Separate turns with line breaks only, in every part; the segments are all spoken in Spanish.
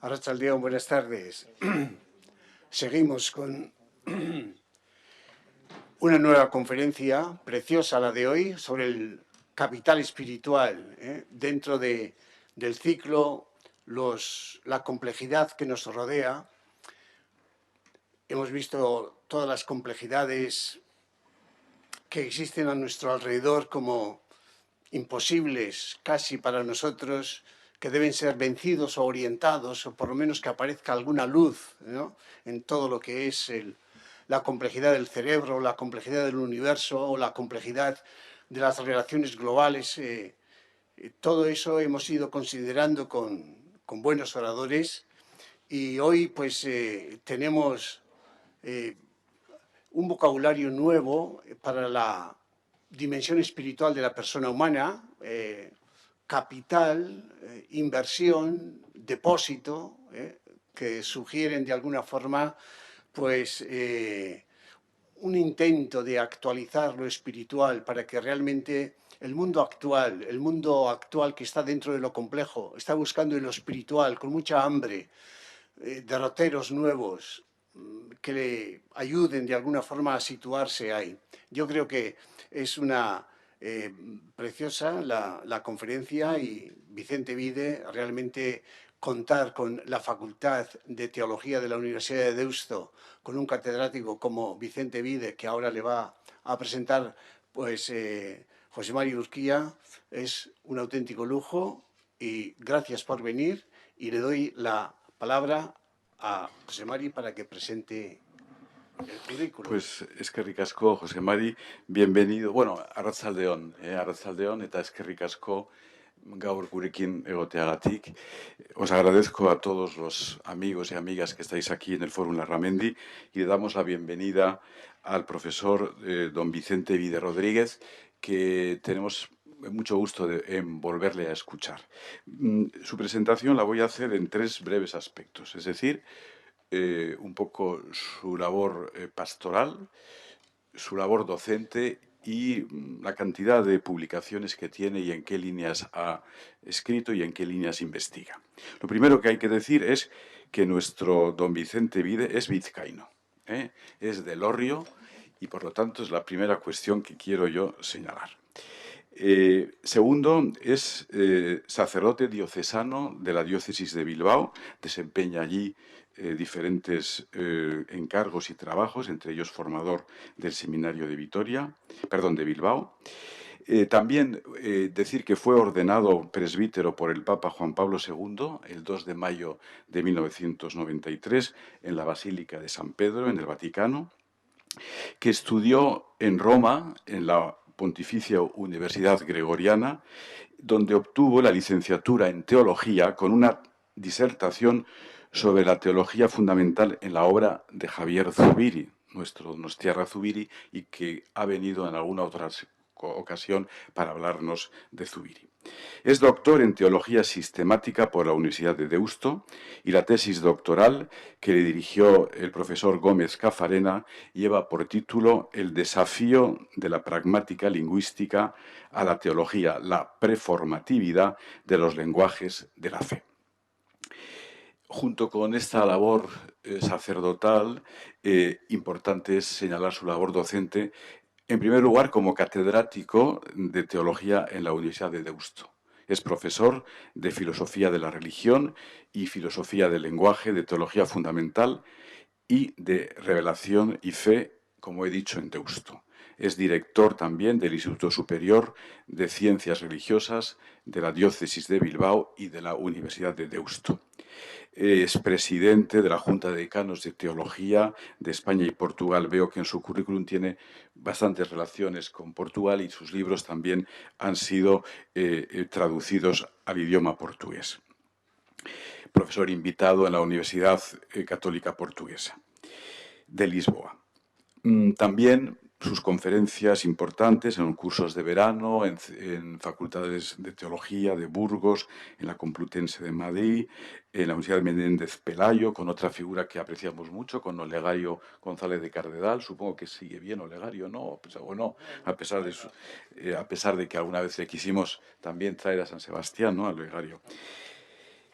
Arratsaldeón, buenas tardes. Seguimos con una nueva conferencia preciosa, la de hoy, sobre el capital espiritual, dentro del ciclo, la complejidad que nos rodea. Hemos visto todas las complejidades que existen a nuestro alrededor como imposibles casi para nosotros, que deben ser vencidos o orientados, o por lo menos que aparezca alguna luz, ¿no?, en todo lo que es la complejidad del cerebro, la complejidad del universo o la complejidad de las relaciones globales. Todo eso hemos ido considerando con buenos oradores, y hoy pues tenemos un vocabulario nuevo para la dimensión espiritual de la persona humana, capital, inversión, depósito, que sugieren de alguna forma pues un intento de actualizar lo espiritual para que realmente el mundo actual que está dentro de lo complejo, está buscando en lo espiritual con mucha hambre, derroteros nuevos que le ayuden de alguna forma a situarse ahí. Yo creo que es una preciosa la conferencia, y Vicente Vide, realmente contar con la Facultad de Teología de la Universidad de Deusto, con un catedrático como Vicente Vide, que ahora le va a presentar pues José Mario Urquía, es un auténtico lujo, y gracias por venir, y le doy la palabra a José Mari para que presente el currículum.
Pues eskerrik asko, José Mari, bienvenido. Bueno, arratsaldeon, eta eskerrik asko gaur gurekin egoteagatik. Os agradezco a todos los amigos y amigas que estáis aquí en el Fórum Larramendi, y le damos la bienvenida al profesor don Vicente Vide Rodríguez, que tenemos mucho gusto en volverle a escuchar. Su presentación la voy a hacer en 3 breves aspectos, es decir, un poco su labor pastoral, su labor docente y la cantidad de publicaciones que tiene y en qué líneas ha escrito y en qué líneas investiga. Lo primero que hay que decir es que nuestro don Vicente Vide es vizcaíno, es de Elorrio, y por lo tanto es la primera cuestión que quiero yo señalar. Segundo, es sacerdote diocesano de la diócesis de Bilbao, desempeña allí diferentes encargos y trabajos, entre ellos formador del seminario de Bilbao. También decir que fue ordenado presbítero por el Papa Juan Pablo II el 2 de mayo de 1993 en la Basílica de San Pedro, en el Vaticano, que estudió en Roma, en la Pontificia Universidad Gregoriana, donde obtuvo la licenciatura en Teología con una disertación sobre la teología fundamental en la obra de Javier Zubiri, nuestro Donostiarra Zubiri, y que ha venido en alguna otra ocasión para hablarnos de Zubiri. Es doctor en Teología Sistemática por la Universidad de Deusto, y la tesis doctoral que le dirigió el profesor Gómez Cafarena lleva por título El desafío de la pragmática lingüística a la teología, la preformatividad de los lenguajes de la fe. Junto con esta labor sacerdotal, importante es señalar su labor docente, en primer lugar como catedrático de Teología en la Universidad de Deusto. Es profesor de Filosofía de la Religión y Filosofía del Lenguaje, de Teología Fundamental y de Revelación y Fe, como he dicho, en Deusto. Es director también del Instituto Superior de Ciencias Religiosas de la Diócesis de Bilbao y de la Universidad de Deusto. Es presidente de la Junta de Decanos de Teología de España y Portugal. Veo que en su currículum tiene bastantes relaciones con Portugal, y sus libros también han sido traducidos al idioma portugués. Profesor invitado en la Universidad Católica Portuguesa de Lisboa. También sus conferencias importantes en cursos de verano, en facultades de teología de Burgos, en la Complutense de Madrid, en la Universidad de Menéndez Pelayo, con otra figura que apreciamos mucho, con Olegario González de Cardedal. Supongo que sigue bien Olegario, ¿no? O no, a pesar de que alguna vez le quisimos también traer a San Sebastián, ¿no?, a Olegario.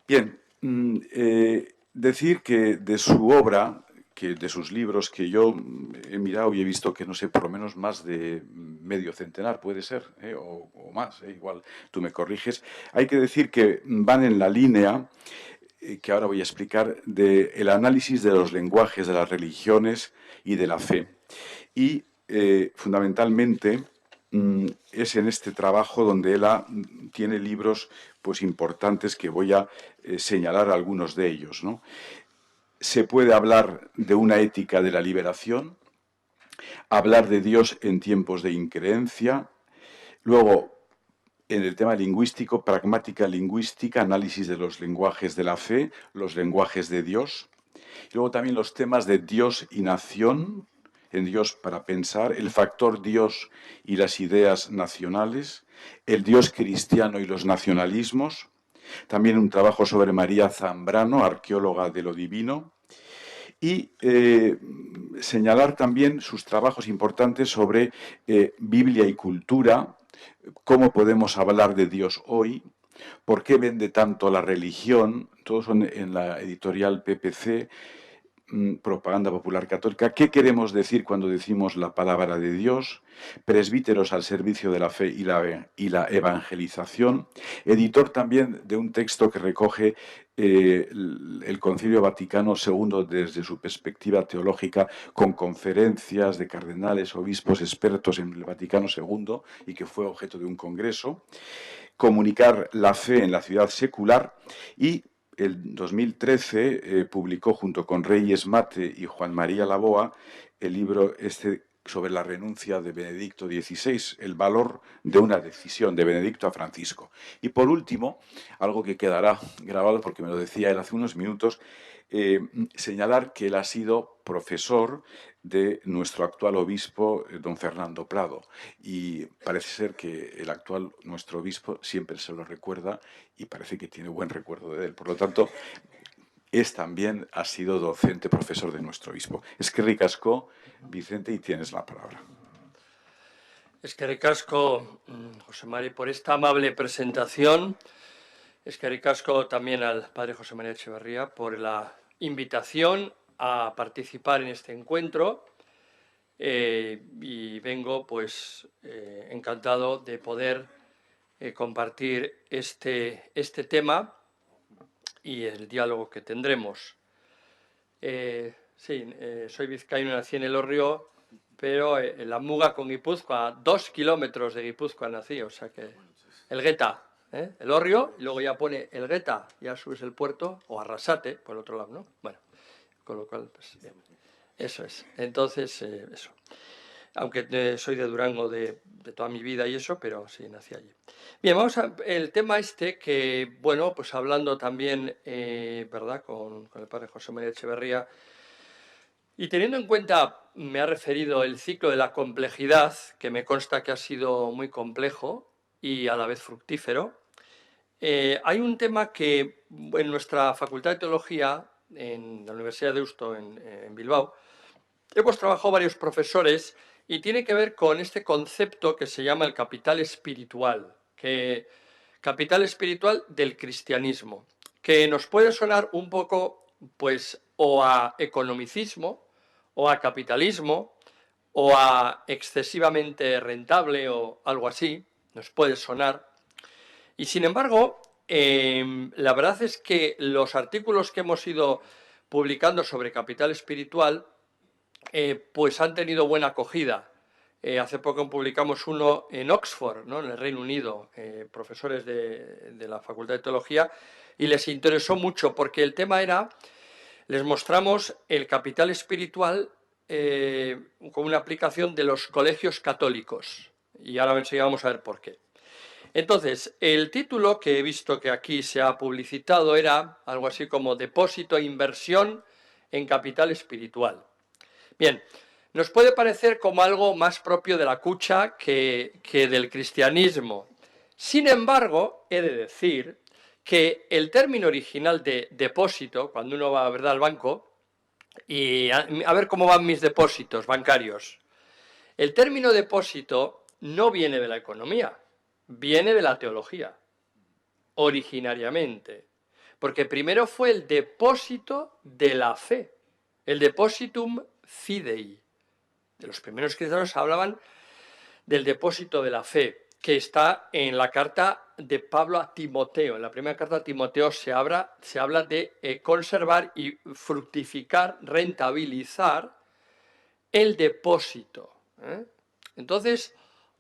Bien, Decir que de su obra, que de sus libros, que yo he mirado y he visto que, no sé, por lo menos más de medio centenar, puede ser, o más, igual tú me corriges, hay que decir que van en la línea, que ahora voy a explicar, del análisis de los lenguajes, de las religiones y de la fe. Y fundamentalmente es en este trabajo donde él tiene libros pues importantes que voy a señalar algunos de ellos, ¿no? Se puede hablar de una ética de la liberación, hablar de Dios en tiempos de increencia, luego en el tema lingüístico, pragmática lingüística, análisis de los lenguajes de la fe, los lenguajes de Dios, y luego también los temas de Dios y nación, en Dios para pensar, el factor Dios y las ideas nacionales, el Dios cristiano y los nacionalismos, también un trabajo sobre María Zambrano, arqueóloga de lo divino, y señalar también sus trabajos importantes sobre Biblia y cultura, cómo podemos hablar de Dios hoy, por qué vende tanto la religión, todos son en la editorial PPC, Propaganda Popular Católica. ¿Qué queremos decir cuando decimos la palabra de Dios? Presbíteros al servicio de la fe y la evangelización. Editor también de un texto que recoge el Concilio Vaticano II desde su perspectiva teológica, con conferencias de cardenales, obispos, expertos en el Vaticano II y que fue objeto de un congreso. Comunicar la fe en la ciudad secular, y el 2013 publicó junto con Reyes Mate y Juan María Laboa el libro sobre la renuncia de Benedicto XVI, el valor de una decisión de Benedicto a Francisco. Y por último, algo que quedará grabado porque me lo decía él hace unos minutos, señalar que él ha sido profesor de nuestro actual obispo, don Fernando Prado, y parece ser que nuestro obispo siempre se lo recuerda y parece que tiene buen recuerdo de él. Por lo tanto, también ha sido docente, profesor de nuestro obispo. Eskerrik asko, Vicente, y tienes la palabra.
Eskerrik asko, José Mari, por esta amable presentación. Eskerrik asko también al padre José María Echeverría por la invitación a participar en este encuentro. Y vengo pues encantado de poder compartir este tema y el diálogo que tendremos. Soy vizcaíno, nací en Elorrio, pero en la Muga con Guipúzcoa, 2 kilómetros de Guipúzcoa nací, o sea que Elgueta, Elorrio, y luego ya pone Elgueta, ya subes el puerto, o Arrasate, por el otro lado, ¿no? Bueno, con lo cual, pues, eso es. Entonces, eso. Aunque soy de Durango de toda mi vida y eso, pero sí, nací allí. Bien, vamos el tema que, bueno, pues hablando también, ¿verdad?, con el padre José María Echeverría, y teniendo en cuenta, me ha referido el ciclo de la complejidad, que me consta que ha sido muy complejo y a la vez fructífero, hay un tema que en nuestra Facultad de Teología, en la Universidad de Deusto, en Bilbao, hemos trabajado varios profesores y tiene que ver con este concepto que se llama el capital espiritual, capital espiritual del cristianismo, que nos puede sonar un poco, pues, o a economicismo, o a capitalismo, o a excesivamente rentable, o algo así, nos puede sonar. Y sin embargo, la verdad es que los artículos que hemos ido publicando sobre capital espiritual, pues han tenido buena acogida. Hace poco publicamos uno en Oxford, ¿no?, en el Reino Unido, profesores de la Facultad de Teología, y les interesó mucho porque el tema era, les mostramos el capital espiritual con una aplicación de los colegios católicos. Y ahora enseguida vamos a ver por qué. Entonces, el título que he visto que aquí se ha publicitado era algo así como Depósito e inversión en capital espiritual. Bien, nos puede parecer como algo más propio de la cucha que del cristianismo. Sin embargo, he de decir que el término original de depósito, cuando uno va, ¿verdad?, al banco, y a ver cómo van mis depósitos bancarios, el término depósito no viene de la economía, viene de la teología, originariamente. porque primero fue el depósito de la fe, el depositum fidei. De los primeros cristianos hablaban del depósito de la fe, que está en la carta de Pablo a Timoteo. En la primera carta a Timoteo se habla de conservar y fructificar, rentabilizar el depósito. Entonces,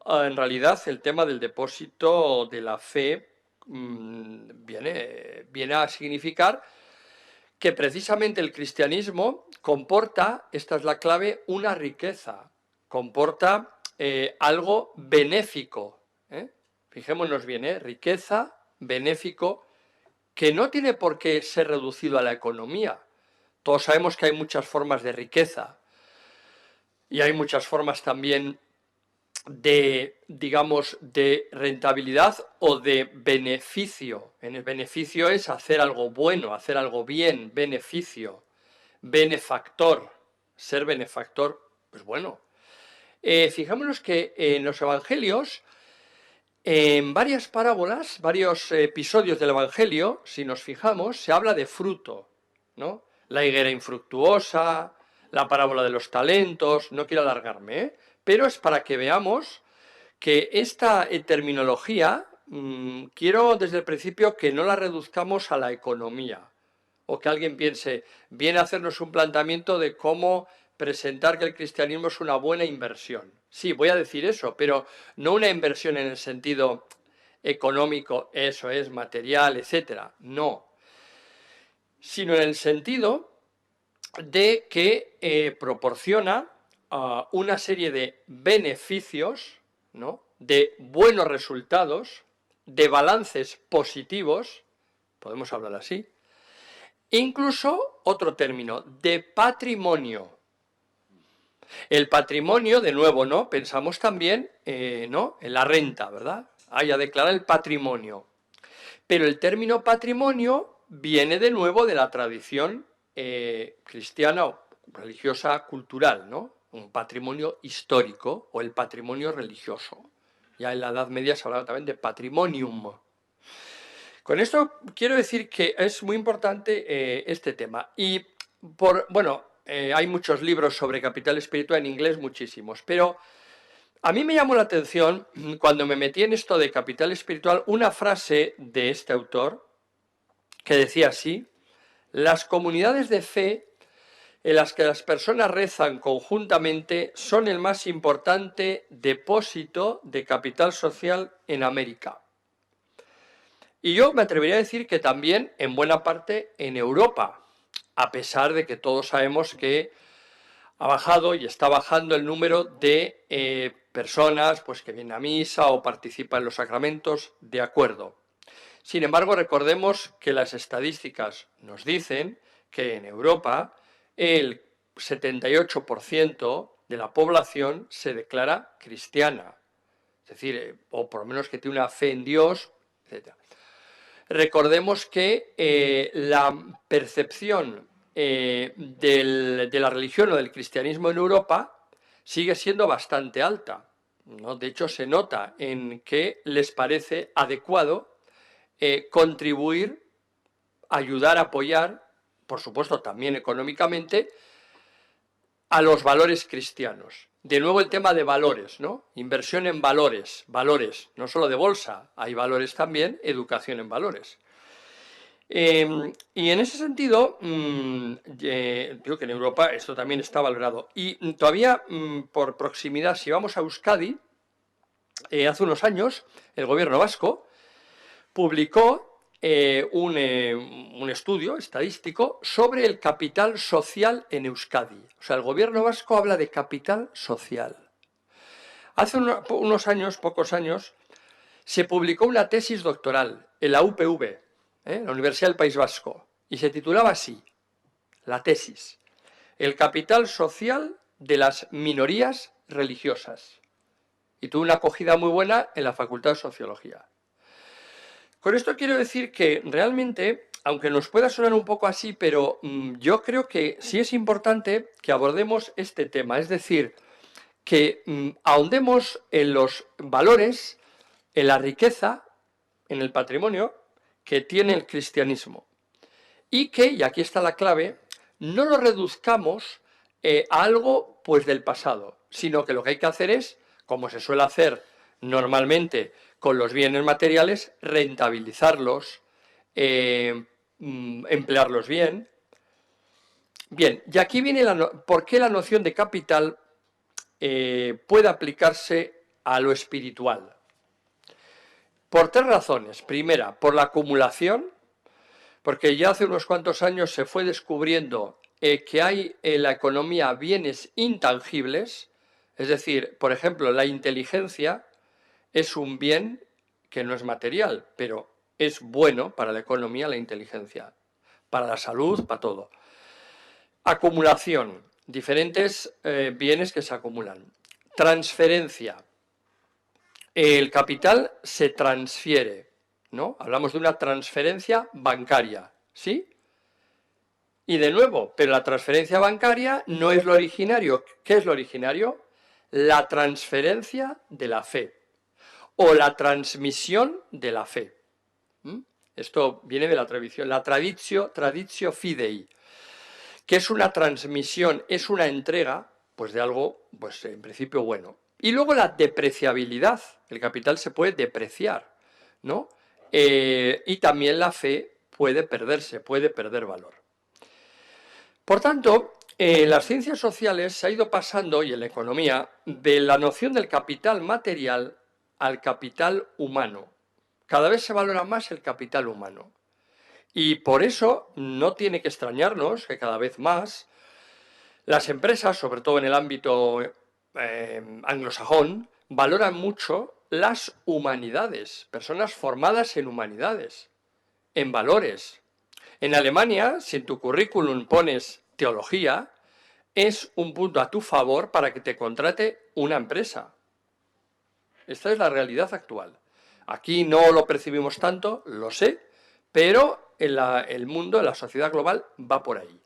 en realidad, el tema del depósito de la fe viene a significar que precisamente el cristianismo comporta, esta es la clave, una riqueza, comporta algo benéfico. Fijémonos bien, riqueza, benéfico, que no tiene por qué ser reducido a la economía. Todos sabemos que hay muchas formas de riqueza y hay muchas formas también de, digamos, de rentabilidad o de beneficio. En el beneficio es hacer algo bueno, hacer algo bien, beneficio, benefactor, ser benefactor, pues bueno. Fijémonos que en los evangelios, en varias parábolas, varios episodios del evangelio, si nos fijamos, se habla de fruto, ¿no? La higuera infructuosa, la parábola de los talentos, no quiero alargarme, pero es para que veamos que esta terminología, quiero desde el principio que no la reduzcamos a la economía, o que alguien piense, viene a hacernos un planteamiento de cómo presentar que el cristianismo es una buena inversión. Sí, voy a decir eso, pero no una inversión en el sentido económico, eso es, material, etcétera, no, sino en el sentido de que proporciona una serie de beneficios, ¿no?, de buenos resultados, de balances positivos, podemos hablar así, incluso otro término, de patrimonio. El patrimonio, de nuevo, ¿no?, pensamos también ¿no?, en la renta, ¿verdad? A declarar el patrimonio. Pero el término patrimonio viene de nuevo de la tradición cristiana o religiosa cultural, ¿no? Un patrimonio histórico o el patrimonio religioso. Ya en la Edad Media se hablaba también de patrimonium. Con esto quiero decir que es muy importante este tema. Y, hay muchos libros sobre capital espiritual en inglés, muchísimos, pero a mí me llamó la atención, cuando me metí en esto de capital espiritual, una frase de este autor que decía así: las comunidades de fe en las que las personas rezan conjuntamente son el más importante depósito de capital social en América. Y yo me atrevería a decir que también en buena parte en Europa, a pesar de que todos sabemos que ha bajado y está bajando el número de personas pues, que vienen a misa o participan en los sacramentos, de acuerdo. Sin embargo, recordemos que las estadísticas nos dicen que en Europa el 78% de la población se declara cristiana, es decir, o por lo menos que tiene una fe en Dios, etc. Recordemos que la percepción de la religión o del cristianismo en Europa sigue siendo bastante alta, ¿no? De hecho, se nota en que les parece adecuado contribuir, ayudar, apoyar, por supuesto también económicamente, a los valores cristianos. De nuevo el tema de valores, ¿no? Inversión en valores, no solo de bolsa, hay valores también, educación en valores. Y en ese sentido, digo que en Europa esto también está valorado. Y todavía, por proximidad, si vamos a Euskadi, hace unos años el gobierno vasco publicó un estudio estadístico sobre el capital social en Euskadi. O sea, el gobierno vasco habla de capital social. Hace unos años, pocos años, se publicó una tesis doctoral en la UPV, la Universidad del País Vasco, y se titulaba así, la tesis: el capital social de las minorías religiosas. Y tuvo una acogida muy buena en la Facultad de Sociología. Con esto quiero decir que realmente, aunque nos pueda sonar un poco así, pero yo creo que sí es importante que abordemos este tema, es decir, que ahondemos en los valores, en la riqueza, en el patrimonio que tiene el cristianismo. y que, y aquí está la clave, no lo reduzcamos a algo pues del pasado, sino que lo que hay que hacer es, como se suele hacer normalmente con los bienes materiales, rentabilizarlos, emplearlos bien. Bien, y aquí viene por qué la noción de capital puede aplicarse a lo espiritual. Por 3 razones. Primera, por la acumulación, porque ya hace unos cuantos años se fue descubriendo que hay en la economía bienes intangibles, es decir, por ejemplo, la inteligencia es un bien que no es material, pero es bueno para la economía la inteligencia, para la salud, para todo. Acumulación, diferentes bienes que se acumulan. Transferencia, el capital se transfiere, ¿no? Hablamos de una transferencia bancaria, ¿sí? Y de nuevo, pero la transferencia bancaria no es lo originario. ¿Qué es lo originario? La transferencia de la fe o la transmisión de la fe. Esto viene de la tradición, la traditio fidei, que es una transmisión, es una entrega pues de algo, pues en principio bueno. Y luego la depreciabilidad, el capital se puede depreciar, ¿no? Y también la fe puede perderse, puede perder valor. Por tanto, en las ciencias sociales se ha ido pasando, y en la economía, de la noción del capital material al capital humano. Cada vez se valora más el capital humano. Y por eso no tiene que extrañarnos que cada vez más las empresas, sobre todo en el ámbito anglosajón, valoran mucho las humanidades, personas formadas en humanidades, en valores. En Alemania, si en tu currículum pones teología, es un punto a tu favor para que te contrate una empresa. Esta es la realidad actual. Aquí no lo percibimos tanto, lo sé, pero el mundo, la sociedad global va por ahí.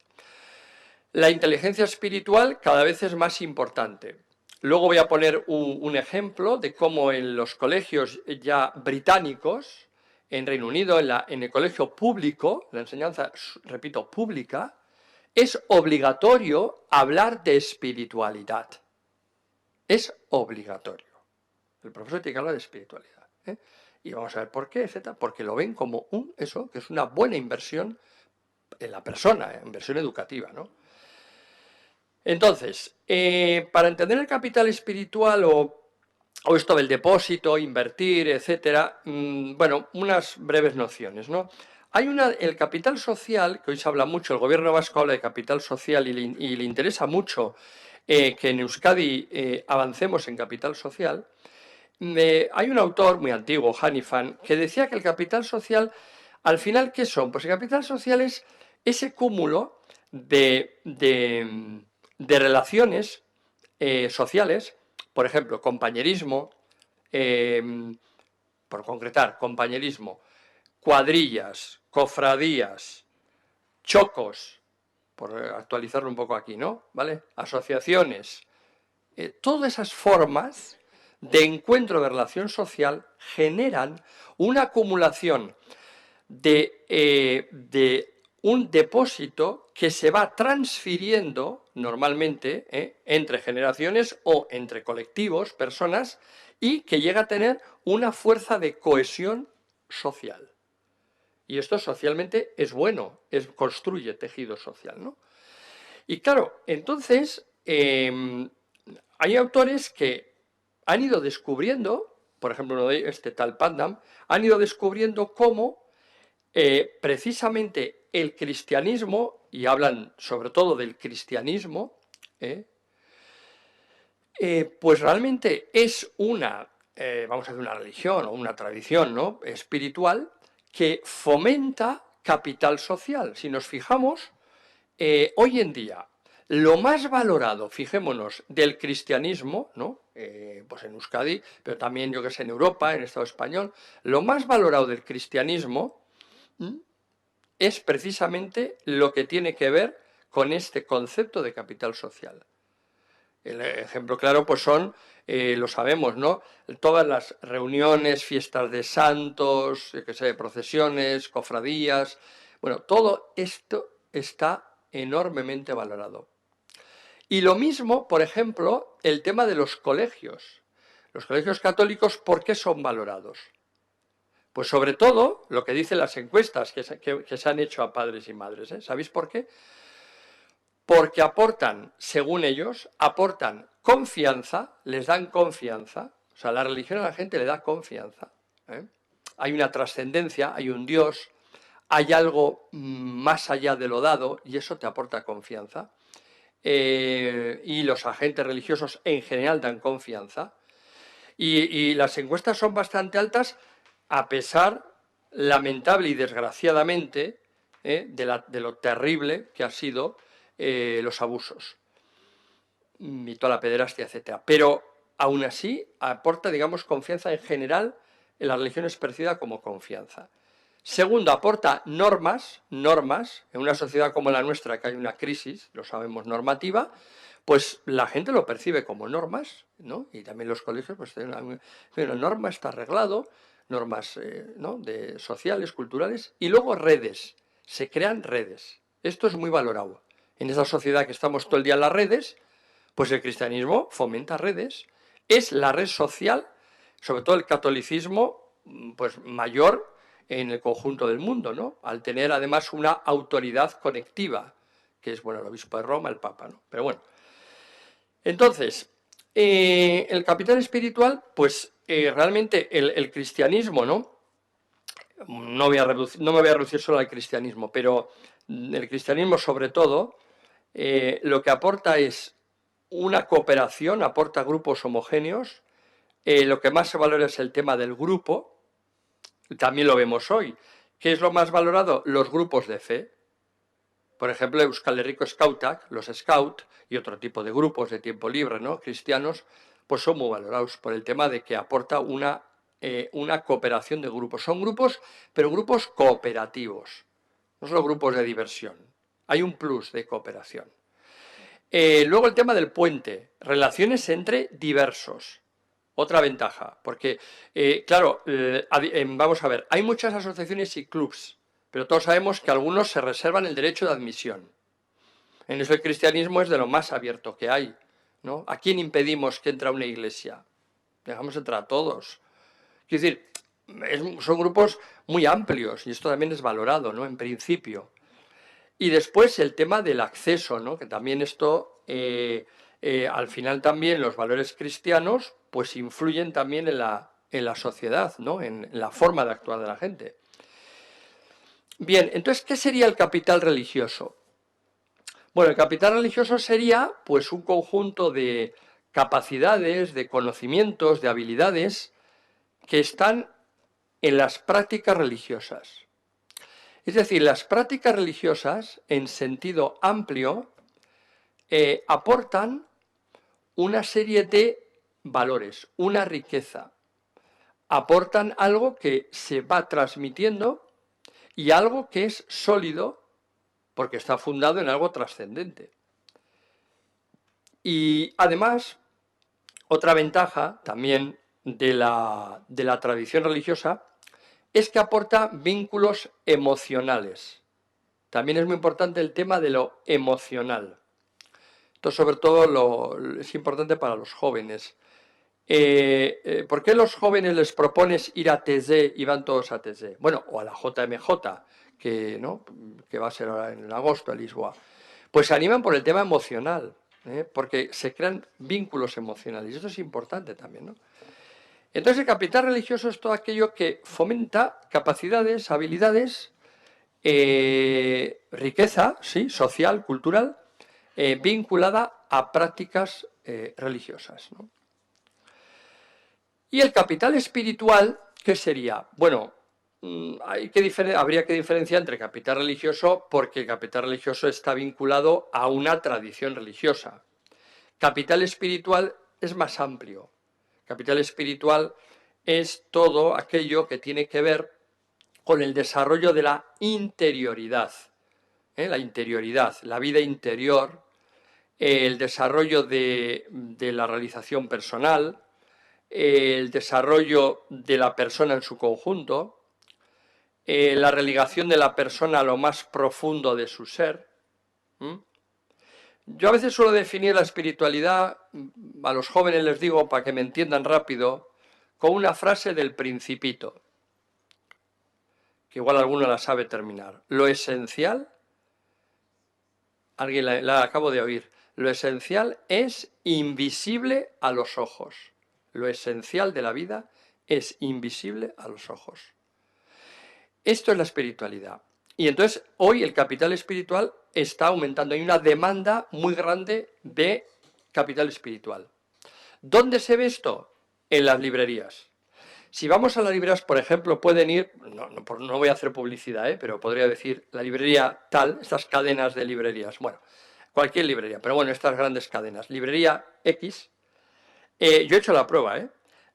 La inteligencia espiritual cada vez es más importante. Luego voy a poner un ejemplo de cómo en los colegios ya británicos, en Reino Unido, en el colegio público, la enseñanza, repito, pública, es obligatorio hablar de espiritualidad. Es obligatorio. El profesor tiene que hablar de espiritualidad. Y vamos a ver por qué, etcétera. Porque lo ven como eso, que es una buena inversión en la persona, inversión educativa, ¿no? Entonces, para entender el capital espiritual o esto del depósito, invertir, etcétera, bueno, unas breves nociones, ¿no? Hay el capital social, que hoy se habla mucho, el gobierno vasco habla de capital social y le interesa mucho que en Euskadi avancemos en capital social. Hay un autor muy antiguo, Hanifan, que decía que el capital social, al final, ¿qué son? Pues el capital social es ese cúmulo de relaciones sociales, por ejemplo, compañerismo, por concretar, compañerismo, cuadrillas, cofradías, chocos, por actualizarlo un poco aquí, ¿no? ¿Vale? Asociaciones, todas esas formas de encuentro de relación social generan una acumulación de un depósito que se va transfiriendo normalmente entre generaciones o entre colectivos, personas, y que llega a tener una fuerza de cohesión social. Y esto socialmente es bueno, construye tejido social, ¿no? Y claro, entonces hay autores que han ido descubriendo, por ejemplo, uno de este tal Pandam, han ido descubriendo cómo precisamente el cristianismo, y hablan sobre todo del cristianismo, pues realmente es vamos a decir, una religión o una tradición, ¿no?, espiritual que fomenta capital social. Si nos fijamos, hoy en día, lo más valorado, fijémonos, del cristianismo, ¿no?, pues en Euskadi, pero también, yo que sé, en Europa, en el Estado español, lo más valorado del cristianismo es precisamente lo que tiene que ver con este concepto de capital social. El ejemplo claro pues son, lo sabemos, ¿no?, todas las reuniones, fiestas de santos, qué sé, procesiones, cofradías, Bueno, todo esto está enormemente valorado. Y lo mismo, por ejemplo, el tema de los colegios. Los colegios católicos, ¿por qué son valorados? Pues sobre todo lo que dicen las encuestas que se han hecho a padres y madres. ¿Sabéis por qué? Porque aportan, según ellos, aportan confianza, les dan confianza. O sea, la religión a la gente le da confianza. Hay una trascendencia, hay un Dios, hay algo más allá de lo dado y eso te aporta confianza. Y los agentes religiosos en general dan confianza. Y las encuestas son bastante altas a pesar, lamentable y desgraciadamente, de lo terrible que ha sido los abusos y toda la pederastia, etc. Pero aún así aporta, digamos, confianza en general. En la religión es percibida como confianza. Segundo, aporta normas, en una sociedad como la nuestra, que hay una crisis, lo sabemos, normativa, pues la gente lo percibe como normas, ¿no? Y también los colegios, pues tienen una norma, está arreglado, normas ¿no? sociales, culturales, y luego redes, se crean redes. Esto es muy valorado. En esa sociedad que estamos todo el día en las redes, pues el cristianismo fomenta redes, es la red social, sobre todo el catolicismo, pues mayor en el conjunto del mundo, ¿no? Al tener además una autoridad conectiva, que es, bueno, el obispo de Roma, el Papa, ¿no? Pero bueno. Entonces, el capital espiritual, pues realmente el cristianismo, ¿no? No me voy a reducir solo al cristianismo, pero el cristianismo sobre todo, lo que aporta es una cooperación, aporta grupos homogéneos. Lo que más se valora es el tema del grupo. También lo vemos hoy. ¿Qué es lo más valorado? Los grupos de fe. Por ejemplo, Euskal Herriko Skautak, los Scout y otro tipo de grupos de tiempo libre, ¿no? Cristianos, pues son muy valorados por el tema de que aporta una cooperación de grupos. Son grupos, pero grupos cooperativos, no solo grupos de diversión. Hay un plus de cooperación. Luego el tema del puente, relaciones entre diversos. Otra ventaja, porque, claro, vamos a ver, hay muchas asociaciones y clubs, pero todos sabemos que algunos se reservan el derecho de admisión. En eso el cristianismo es de lo más abierto que hay, ¿no? ¿A quién impedimos que entre a una iglesia? Dejamos entrar a todos. Quiero decir, son grupos muy amplios y esto también es valorado, ¿no? En principio. Y después el tema del acceso, ¿no? Que también esto, al final también los valores cristianos, pues influyen también en la sociedad, ¿no? En la forma de actuar de la gente. Bien, entonces, ¿qué sería el capital religioso? Bueno, el capital religioso sería, pues, un conjunto de capacidades, de conocimientos, de habilidades que están en las prácticas religiosas. Es decir, las prácticas religiosas, en sentido amplio, aportan una serie de valores, una riqueza. Aportan algo que se va transmitiendo y algo que es sólido porque está fundado en algo trascendente. Y además, otra ventaja también de la tradición religiosa es que aporta vínculos emocionales. También es muy importante el tema de lo emocional. Esto sobre todo es importante para los jóvenes. ¿Por qué los jóvenes les propones ir a TZ y van todos a TZ? Bueno, o a la JMJ, que va a ser ahora en agosto en Lisboa. Pues se animan por el tema emocional, porque se crean vínculos emocionales. Y esto es importante también, ¿no? Entonces el capital religioso es todo aquello que fomenta capacidades, habilidades, riqueza, sí, social, cultural, vinculada a prácticas religiosas, ¿no? Y el capital espiritual, ¿qué sería? Bueno, habría que diferenciar entre capital religioso porque el capital religioso está vinculado a una tradición religiosa. Capital espiritual es más amplio. Capital espiritual es todo aquello que tiene que ver con el desarrollo de la interioridad. La interioridad, la vida interior, el desarrollo de la realización personal, el desarrollo de la persona en su conjunto, la religación de la persona a lo más profundo de su ser. Yo a veces suelo definir la espiritualidad, a los jóvenes les digo, para que me entiendan rápido, con una frase del Principito, que igual alguno la sabe terminar. Lo esencial, alguien la acabo de oír, lo esencial es invisible a los ojos. Lo esencial de la vida es invisible a los ojos. Esto es la espiritualidad. Y entonces hoy el capital espiritual está aumentando. Hay una demanda muy grande de capital espiritual. ¿Dónde se ve esto? En las librerías. Si vamos a las librerías, por ejemplo, pueden ir, no voy a hacer publicidad, pero podría decir la librería tal, estas cadenas de librerías, bueno, cualquier librería, pero bueno, estas grandes cadenas, librería X, yo he hecho la prueba,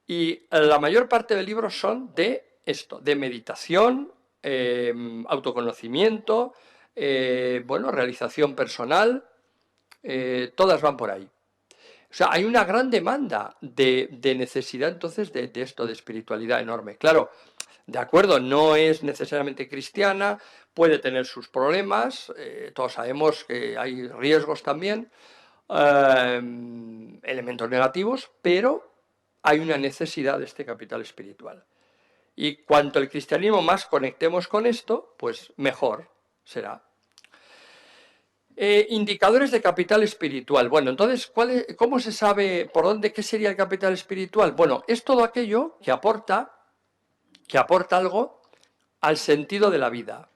y la mayor parte de libros son de esto, de meditación, autoconocimiento, bueno, realización personal, todas van por ahí. O sea, hay una gran demanda de necesidad entonces de esto, de espiritualidad enorme. Claro, de acuerdo, no es necesariamente cristiana, puede tener sus problemas, todos sabemos que hay riesgos también, elementos negativos, pero hay una necesidad de este capital espiritual. Y cuanto el cristianismo más conectemos con esto, pues mejor será. Indicadores de capital espiritual. Bueno, entonces, ¿cómo se sabe por dónde, qué sería el capital espiritual? Bueno, es todo aquello que aporta algo al sentido de la vida.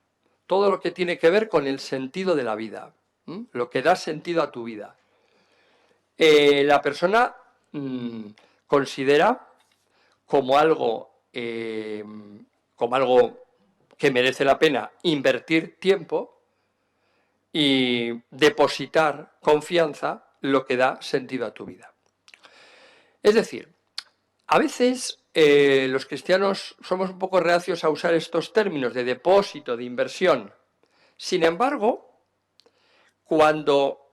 Todo lo que tiene que ver con el sentido de la vida, lo que da sentido a tu vida. La persona considera como algo que merece la pena invertir tiempo y depositar confianza, lo que da sentido a tu vida. Es decir, a veces los cristianos somos un poco reacios a usar estos términos de depósito, de inversión. Sin embargo, cuando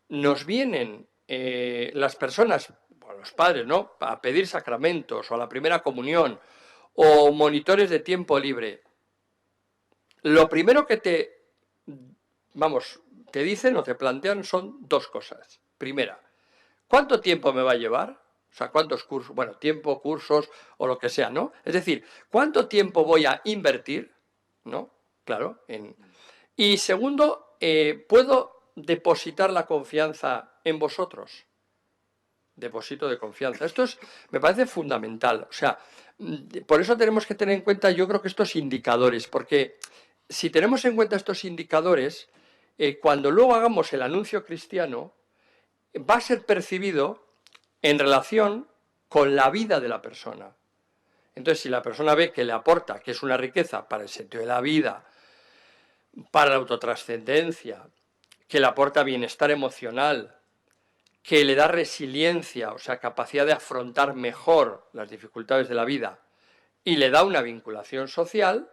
nos vienen las personas, los padres, ¿no?, a pedir sacramentos o a la primera comunión o monitores de tiempo libre, lo primero que te dicen o te plantean son dos cosas. Primera, ¿cuánto tiempo me va a llevar? O sea, ¿cuántos cursos? Bueno, tiempo, cursos o lo que sea, ¿no? Es decir, ¿cuánto tiempo voy a invertir? ¿No? Claro. Y segundo, ¿puedo depositar la confianza en vosotros? Depósito de confianza. Esto me parece fundamental. O sea, por eso tenemos que tener en cuenta, yo creo que estos indicadores, porque si tenemos en cuenta estos indicadores, cuando luego hagamos el anuncio cristiano, va a ser percibido en relación con la vida de la persona. Entonces, si la persona ve que le aporta, que es una riqueza para el sentido de la vida, para la autotrascendencia, que le aporta bienestar emocional, que le da resiliencia, o sea, capacidad de afrontar mejor las dificultades de la vida, y le da una vinculación social,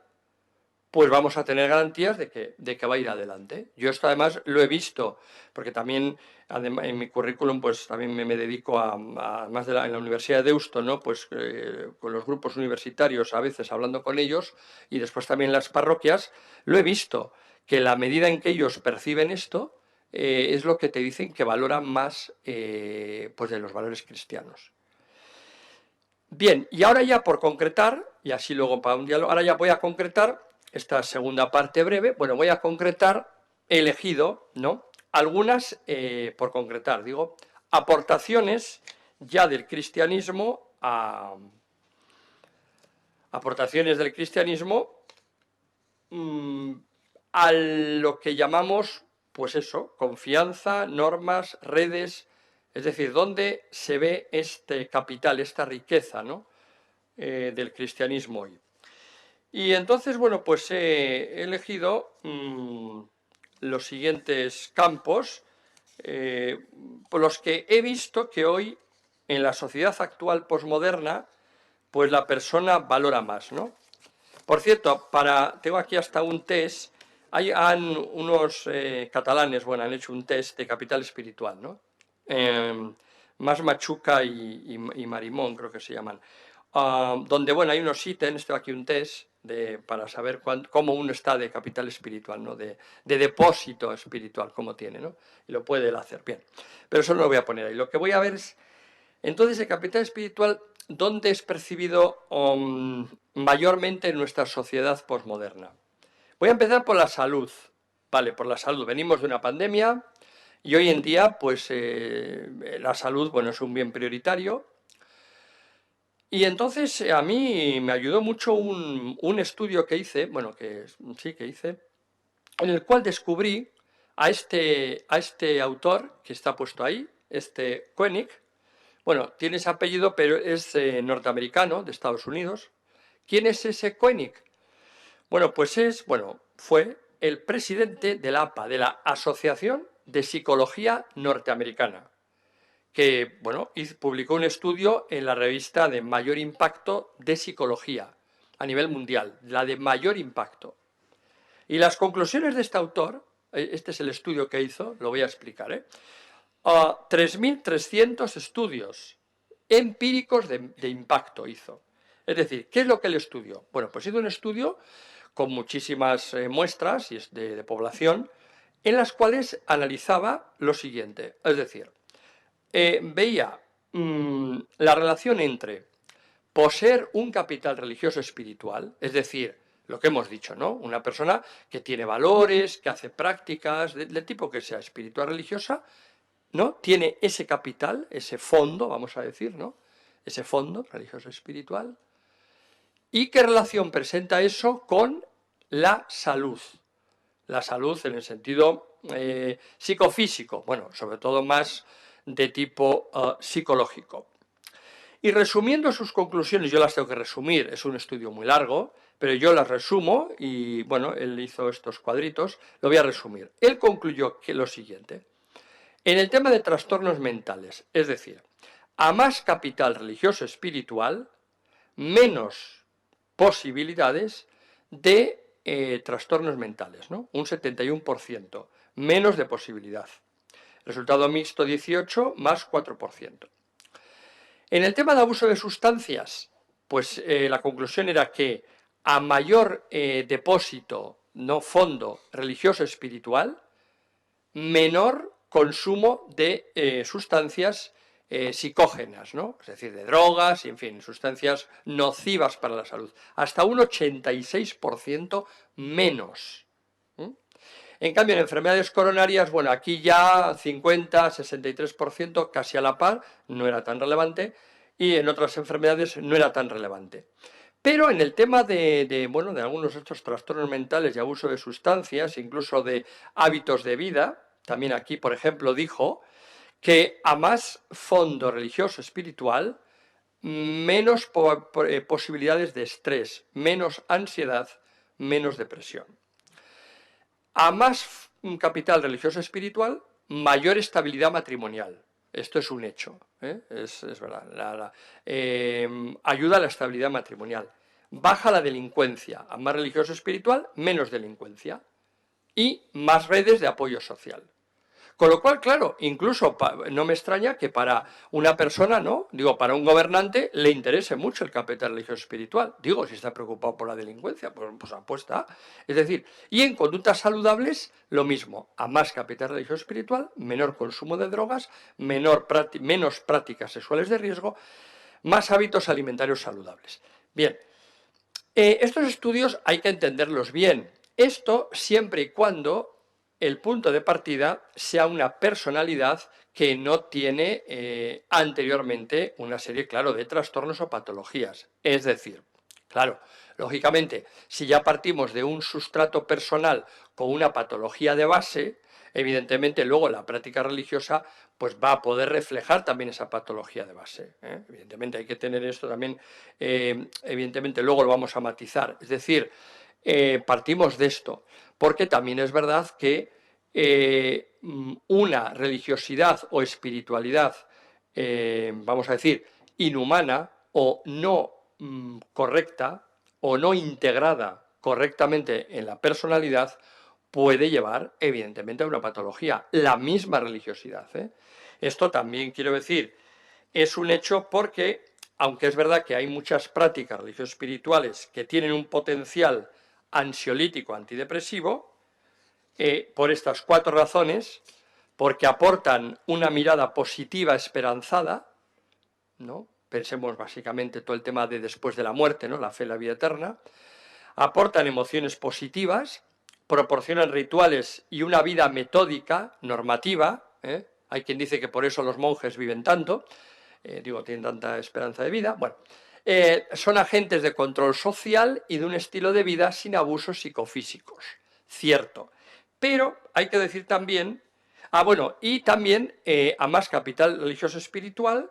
pues vamos a tener garantías de que va a ir adelante. Yo esto además lo he visto, porque también en mi currículum pues también me dedico además en la Universidad de Deusto, ¿no?, pues con los grupos universitarios, a veces hablando con ellos, y después también en las parroquias, lo he visto, que la medida en que ellos perciben esto, es lo que te dicen que valoran más pues de los valores cristianos. Bien, y ahora ya por concretar, y así luego para un diálogo, ahora ya voy a concretar esta segunda parte breve. Bueno, voy a concretar, he elegido, ¿no?, algunas, por concretar, digo, aportaciones ya del cristianismo aportaciones del cristianismo a lo que llamamos, pues eso, confianza, normas, redes, es decir, ¿dónde se ve este capital, esta riqueza, ¿no?, del cristianismo hoy? Y entonces, bueno, pues he elegido los siguientes campos, por los que he visto que hoy, en la sociedad actual posmoderna, pues la persona valora más, ¿no? Por cierto, tengo aquí hasta un test, unos catalanes, bueno, han hecho un test de capital espiritual, ¿no? Mas Machuca y Marimón, creo que se llaman. Donde, bueno, hay unos ítems, tengo aquí un test para saber cómo uno está de capital espiritual, ¿no? De depósito espiritual, cómo tiene, ¿no? Y lo puede él hacer, bien. Pero eso no lo voy a poner ahí. Lo que voy a ver es, entonces, el capital espiritual, ¿dónde es percibido mayormente en nuestra sociedad posmoderna? Voy a empezar por la salud. Vale, por la salud. Venimos de una pandemia y hoy en día, pues, la salud, bueno, es un bien prioritario. Y entonces a mí me ayudó mucho un estudio que hice, bueno, que hice, en el cual descubrí a este autor que está puesto ahí, este Koenig. Bueno, tiene ese apellido, pero es norteamericano, de Estados Unidos. ¿Quién es ese Koenig? Bueno, pues fue el presidente de la APA, de la Asociación de Psicología Norteamericana, que, bueno, publicó un estudio en la revista de mayor impacto de psicología a nivel mundial, la de mayor impacto. Y las conclusiones de este autor, este es el estudio que hizo, lo voy a explicar, 3.300 estudios empíricos de impacto hizo. Es decir, ¿qué es lo que él estudió? Bueno, pues hizo un estudio con muchísimas muestras de población, en las cuales analizaba lo siguiente, es decir, veía la relación entre poseer un capital religioso espiritual, es decir, lo que hemos dicho, ¿no? Una persona que tiene valores, que hace prácticas, del tipo que sea espiritual religiosa, ¿no? Tiene ese capital, ese fondo, vamos a decir, ¿no? Ese fondo religioso espiritual. ¿Y qué relación presenta eso con la salud? La salud en el sentido psicofísico, bueno, sobre todo más de tipo psicológico. Y resumiendo sus conclusiones, yo las tengo que resumir, es un estudio muy largo, pero yo las resumo y, bueno, él hizo estos cuadritos, lo voy a resumir. Él concluyó que lo siguiente: en el tema de trastornos mentales, es decir, a más capital religioso espiritual, menos posibilidades de trastornos mentales, ¿no? Un 71%, menos de posibilidad. Resultado mixto 18 más 4%. En el tema de abuso de sustancias, pues la conclusión era que a mayor depósito, no fondo religioso espiritual, menor consumo de sustancias psicógenas, ¿no? Es decir, de drogas y, en fin, sustancias nocivas para la salud. Hasta un 86% menos. En cambio, en enfermedades coronarias, bueno, aquí ya 50, 63%, casi a la par, no era tan relevante, y en otras enfermedades no era tan relevante. Pero en el tema de algunos de estos trastornos mentales y abuso de sustancias, incluso de hábitos de vida, también aquí, por ejemplo, dijo que a más fondo religioso espiritual, menos posibilidades de estrés, menos ansiedad, menos depresión. A más capital religioso espiritual, mayor estabilidad matrimonial. Esto es un hecho, es verdad. Ayuda a la estabilidad matrimonial. Baja la delincuencia. A más religioso espiritual, menos delincuencia. Y más redes de apoyo social. Con lo cual, claro, incluso no me extraña que para una persona, ¿no? Digo, para un gobernante le interese mucho el capital religioso espiritual. Digo, si está preocupado por la delincuencia, pues apuesta. Es decir, y en conductas saludables, lo mismo. A más capital religioso espiritual, menor consumo de drogas, menos prácticas sexuales de riesgo, más hábitos alimentarios saludables. Bien, estos estudios hay que entenderlos bien. Esto siempre y cuando el punto de partida sea una personalidad que no tiene anteriormente una serie, claro, de trastornos o patologías. Es decir, claro, lógicamente, si ya partimos de un sustrato personal con una patología de base, evidentemente luego la práctica religiosa pues va a poder reflejar también esa patología de base. Evidentemente hay que tener esto también, evidentemente luego lo vamos a matizar. Es decir, partimos de esto, porque también es verdad que una religiosidad o espiritualidad, vamos a decir, inhumana o no correcta o no integrada correctamente en la personalidad, puede llevar evidentemente a una patología, la misma religiosidad. Esto también quiero decir, es un hecho porque aunque es verdad que hay muchas prácticas religiosas espirituales que tienen un potencial ansiolítico, antidepresivo, por estas 4 razones, porque aportan una mirada positiva, esperanzada, ¿no? Pensemos básicamente todo el tema de después de la muerte, ¿no? La fe en la vida eterna, aportan emociones positivas, proporcionan rituales y una vida metódica, normativa, hay quien dice que por eso los monjes viven tanto, tienen tanta esperanza de vida, bueno, son agentes de control social y de un estilo de vida sin abusos psicofísicos, cierto, pero hay que decir también, y también a más capital religioso espiritual,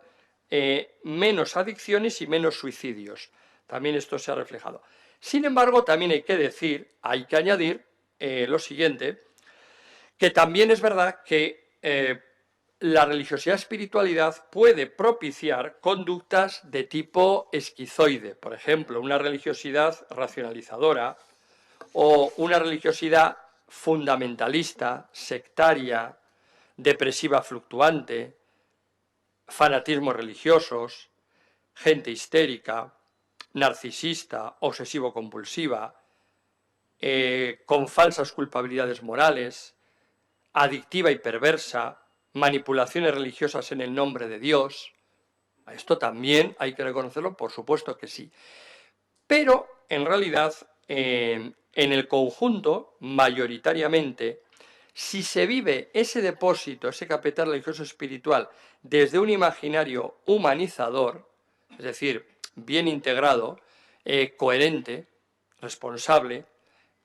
menos adicciones y menos suicidios, también esto se ha reflejado. Sin embargo, también hay que añadir lo siguiente, que también es verdad que la religiosidad espiritualidad puede propiciar conductas de tipo esquizoide, por ejemplo, una religiosidad racionalizadora o una religiosidad fundamentalista, sectaria, depresiva fluctuante, fanatismos religiosos, gente histérica, narcisista, obsesivo-compulsiva, con falsas culpabilidades morales, adictiva y perversa, manipulaciones religiosas en el nombre de Dios. Esto también hay que reconocerlo, por supuesto que sí. Pero, en realidad, en el conjunto, mayoritariamente, si se vive ese depósito, ese capital religioso espiritual, desde un imaginario humanizador, es decir, bien integrado, coherente, responsable,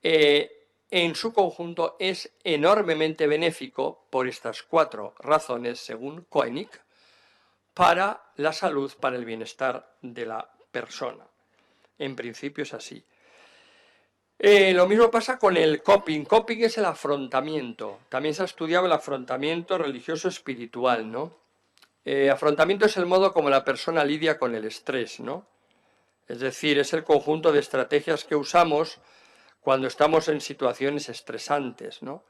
en su conjunto es enormemente benéfico por estas 4 razones, según Koenig, para la salud, para el bienestar de la persona. En principio es así. Lo mismo pasa con el coping. Coping es el afrontamiento. También se ha estudiado el afrontamiento religioso espiritual, ¿no? Afrontamiento es el modo como la persona lidia con el estrés, ¿no? Es decir, es el conjunto de estrategias que usamos cuando estamos en situaciones estresantes, ¿no?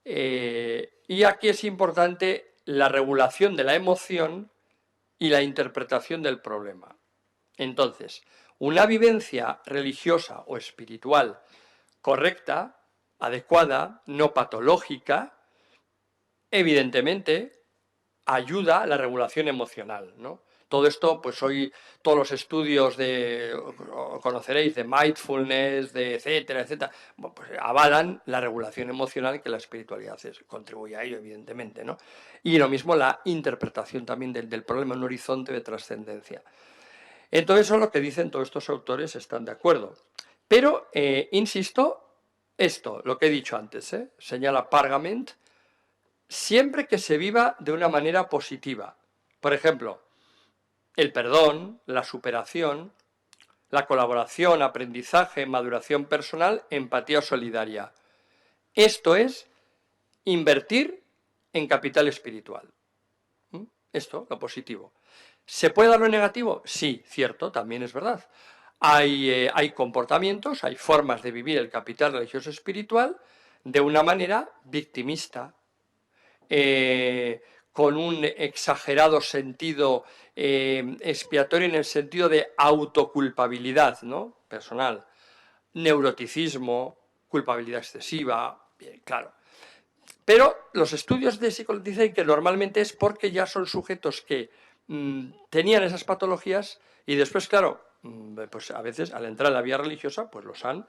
Y aquí es importante la regulación de la emoción y la interpretación del problema. Entonces, una vivencia religiosa o espiritual correcta, adecuada, no patológica, evidentemente ayuda a la regulación emocional, ¿no? Todo esto, pues hoy todos los estudios conoceréis, de mindfulness, de etcétera, etcétera, pues avalan la regulación emocional que la espiritualidad contribuye a ello, evidentemente, ¿no? Y lo mismo la interpretación también del problema, un horizonte de trascendencia. Entonces, eso es lo que dicen todos estos autores, están de acuerdo. Pero, insisto, lo que he dicho antes, señala Pargament, siempre que se viva de una manera positiva. Por ejemplo, el perdón, la superación, la colaboración, aprendizaje, maduración personal, empatía solidaria. Esto es invertir en capital espiritual. Esto, lo positivo. ¿Se puede dar lo negativo? Sí, cierto, también es verdad. Hay comportamientos, hay formas de vivir el capital religioso espiritual de una manera victimista, con un exagerado sentido expiatorio en el sentido de autoculpabilidad, ¿no? Personal, neuroticismo, culpabilidad excesiva, bien, claro. Pero los estudios de psicología dicen que normalmente es porque ya son sujetos que tenían esas patologías y después, claro, pues a veces al entrar en la vía religiosa, pues los han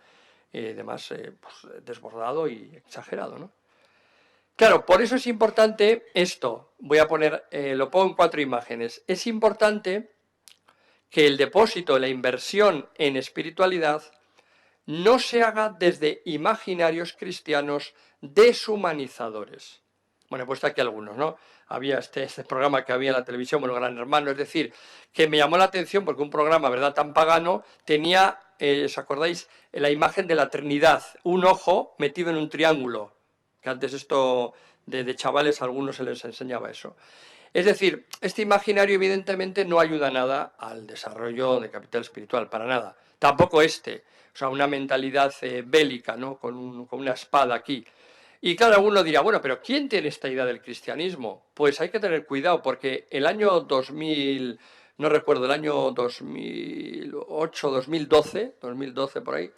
pues, desbordado y exagerado, ¿no? Claro, por eso es importante esto. Voy a poner, lo pongo en 4 imágenes. Es importante que el depósito, la inversión en espiritualidad, no se haga desde imaginarios cristianos deshumanizadores. Bueno, he puesto aquí algunos, ¿no? Había este programa que había en la televisión, bueno, Gran Hermano, es decir, que me llamó la atención porque un programa, ¿verdad?, tan pagano, tenía, ¿os acordáis?, la imagen de la Trinidad, un ojo metido en un triángulo, que antes esto de chavales a algunos se les enseñaba eso. Es decir, este imaginario evidentemente no ayuda nada al desarrollo de capital espiritual, para nada. Tampoco o sea, una mentalidad bélica, ¿no?, con una espada aquí. Y claro, alguno dirá, bueno, pero ¿quién tiene esta idea del cristianismo? Pues hay que tener cuidado porque el año 2000, no recuerdo, el año 2008, 2012 por ahí,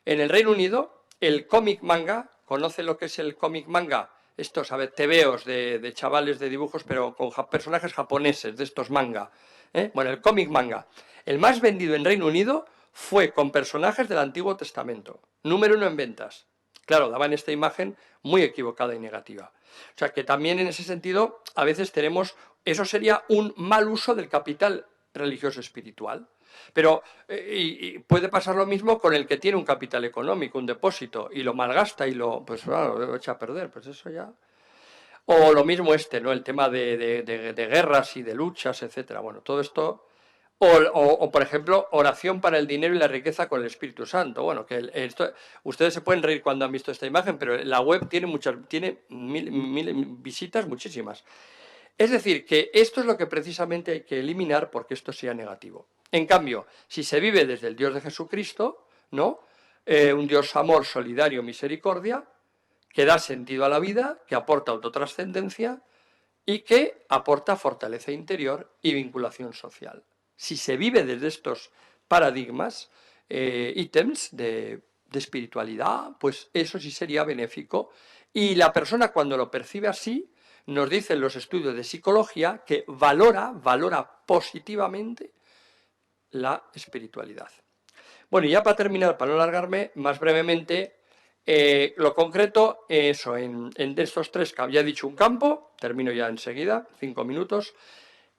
en el Reino Unido, el cómic manga, ¿conoce lo que es el cómic manga? Estos, a ver, tebeos de chavales de dibujos, pero con personajes japoneses, de estos manga. Bueno, el cómic manga. El más vendido en Reino Unido fue con personajes del Antiguo Testamento. Número 1 en ventas. Claro, daban esta imagen muy equivocada y negativa. O sea que también en ese sentido, a veces tenemos, eso sería un mal uso del capital religioso espiritual. Pero y puede pasar lo mismo con el que tiene un capital económico, un depósito, y lo malgasta y pues claro, lo echa a perder, pues eso ya. O lo mismo ¿no? El tema de guerras y de luchas, etcétera. Bueno, todo esto. O, por ejemplo, oración para el dinero y la riqueza con el Espíritu Santo. Bueno, que ustedes se pueden reír cuando han visto esta imagen, pero la web tiene mil visitas, muchísimas. Es decir, que esto es lo que precisamente hay que eliminar porque esto sea negativo. En cambio, si se vive desde el Dios de Jesucristo, ¿no? Un Dios amor, solidario, misericordia, que da sentido a la vida, que aporta autotrascendencia y que aporta fortaleza interior y vinculación social. Si se vive desde estos paradigmas, ítems de espiritualidad, pues eso sí sería benéfico. Y la persona cuando lo percibe así, nos dicen los estudios de psicología que valora positivamente la espiritualidad. Bueno, y ya para terminar, para no alargarme, más brevemente, lo concreto, eso, en estos tres campos, ya he dicho un campo, termino ya enseguida, 5 minutos,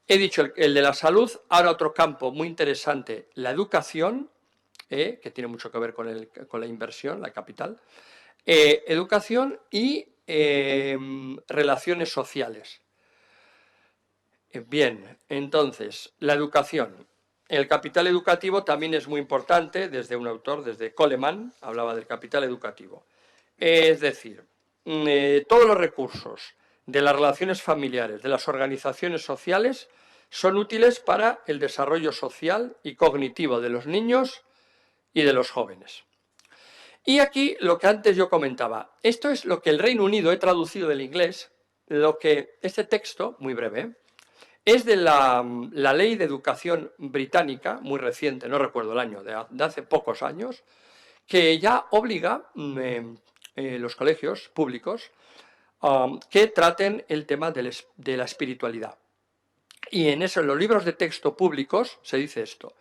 he dicho el de la salud, ahora otro campo muy interesante, la educación, que tiene mucho que ver con la inversión, la capital, educación y relaciones sociales. Bien, entonces, la educación. El capital educativo también es muy importante, desde un autor, desde Coleman, hablaba del capital educativo. Es decir, todos los recursos de las relaciones familiares, de las organizaciones sociales, son útiles para el desarrollo social y cognitivo de los niños y de los jóvenes. Y aquí lo que antes yo comentaba, esto es lo que el Reino Unido, he traducido del inglés, lo que este texto, muy breve, es de la ley de educación británica, muy reciente, no recuerdo el año, de hace pocos años, que ya obliga los colegios públicos que traten el tema de la espiritualidad. Y en eso, en los libros de texto públicos, se dice esto,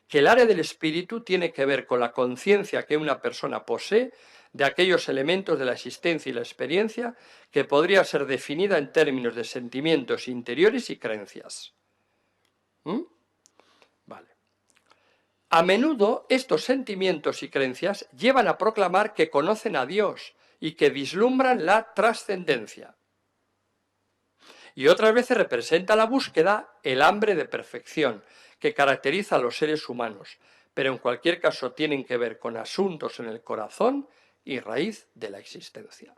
que el área del espíritu tiene que ver con la conciencia que una persona posee de aquellos elementos de la existencia y la experiencia que podría ser definida en términos de sentimientos interiores y creencias. Vale. A menudo estos sentimientos y creencias llevan a proclamar que conocen a Dios y que vislumbran la trascendencia. Y otras veces representa la búsqueda, el hambre de perfección que caracteriza a los seres humanos, pero en cualquier caso tienen que ver con asuntos en el corazón y raíz de la existencia.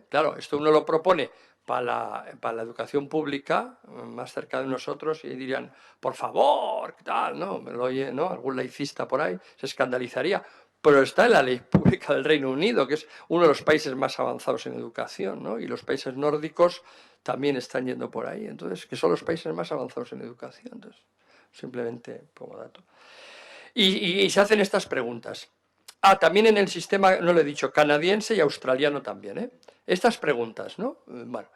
Claro, esto uno lo propone para la educación pública, más cerca de nosotros, y dirían, por favor, ¿qué tal? ¿No? Me lo oye, ¿no? Algún laicista por ahí se escandalizaría, pero está en la ley pública del Reino Unido, que es uno de los países más avanzados en educación, ¿no? Y los países nórdicos también están yendo por ahí, entonces, que son los países más avanzados en educación. Entonces, simplemente pongo dato. Y se hacen estas preguntas. También en el sistema, no lo he dicho, canadiense y australiano también, Estas preguntas, ¿no? Bueno,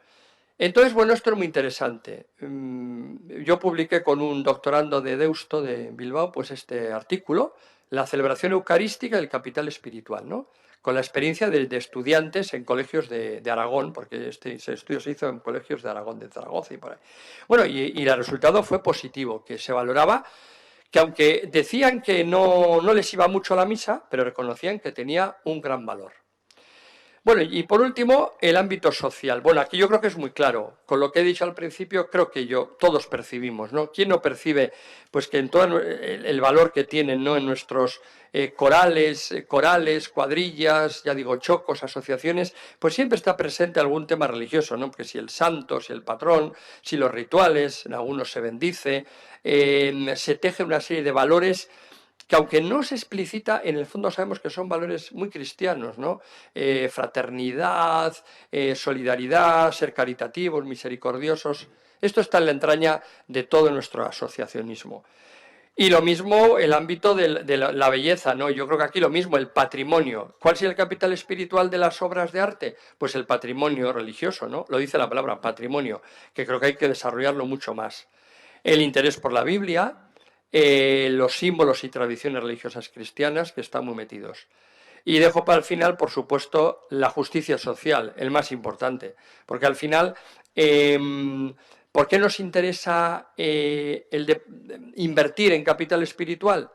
entonces, bueno, esto es muy interesante. Yo publiqué con un doctorando de Deusto de Bilbao, pues este artículo, la celebración eucarística del capital espiritual, ¿no? Con la experiencia de estudiantes en colegios de Aragón, porque este estudio se hizo en colegios de Aragón, de Zaragoza y por ahí. Bueno, y el resultado fue positivo, que se valoraba que aunque decían que no les iba mucho la misa, pero reconocían que tenía un gran valor. Bueno, y por último, el ámbito social. Bueno, aquí yo creo que es muy claro. Con lo que he dicho al principio, creo que todos percibimos, ¿no? ¿Quién no percibe pues que en todo el valor que tienen, ¿no? En nuestros corales, cuadrillas, ya digo, chocos, asociaciones, pues siempre está presente algún tema religioso, ¿no? Porque si el santo, si el patrón, si los rituales, en algunos se bendice, se teje una serie de valores que aunque no se explicita, en el fondo sabemos que son valores muy cristianos, ¿no? Fraternidad, solidaridad, ser caritativos, misericordiosos, Esto está en la entraña de todo nuestro asociacionismo. Y lo mismo el ámbito de la belleza, ¿no? Yo creo que aquí lo mismo, el patrimonio. ¿Cuál es el capital espiritual de las obras de arte? Pues el patrimonio religioso, ¿no? Lo dice la palabra patrimonio, que creo que hay que desarrollarlo mucho más. El interés por la Biblia, los símbolos y tradiciones religiosas cristianas que están muy metidos. Y dejo para el final, por supuesto, la justicia social, el más importante, porque al final, ¿por qué nos interesa invertir en capital espiritual?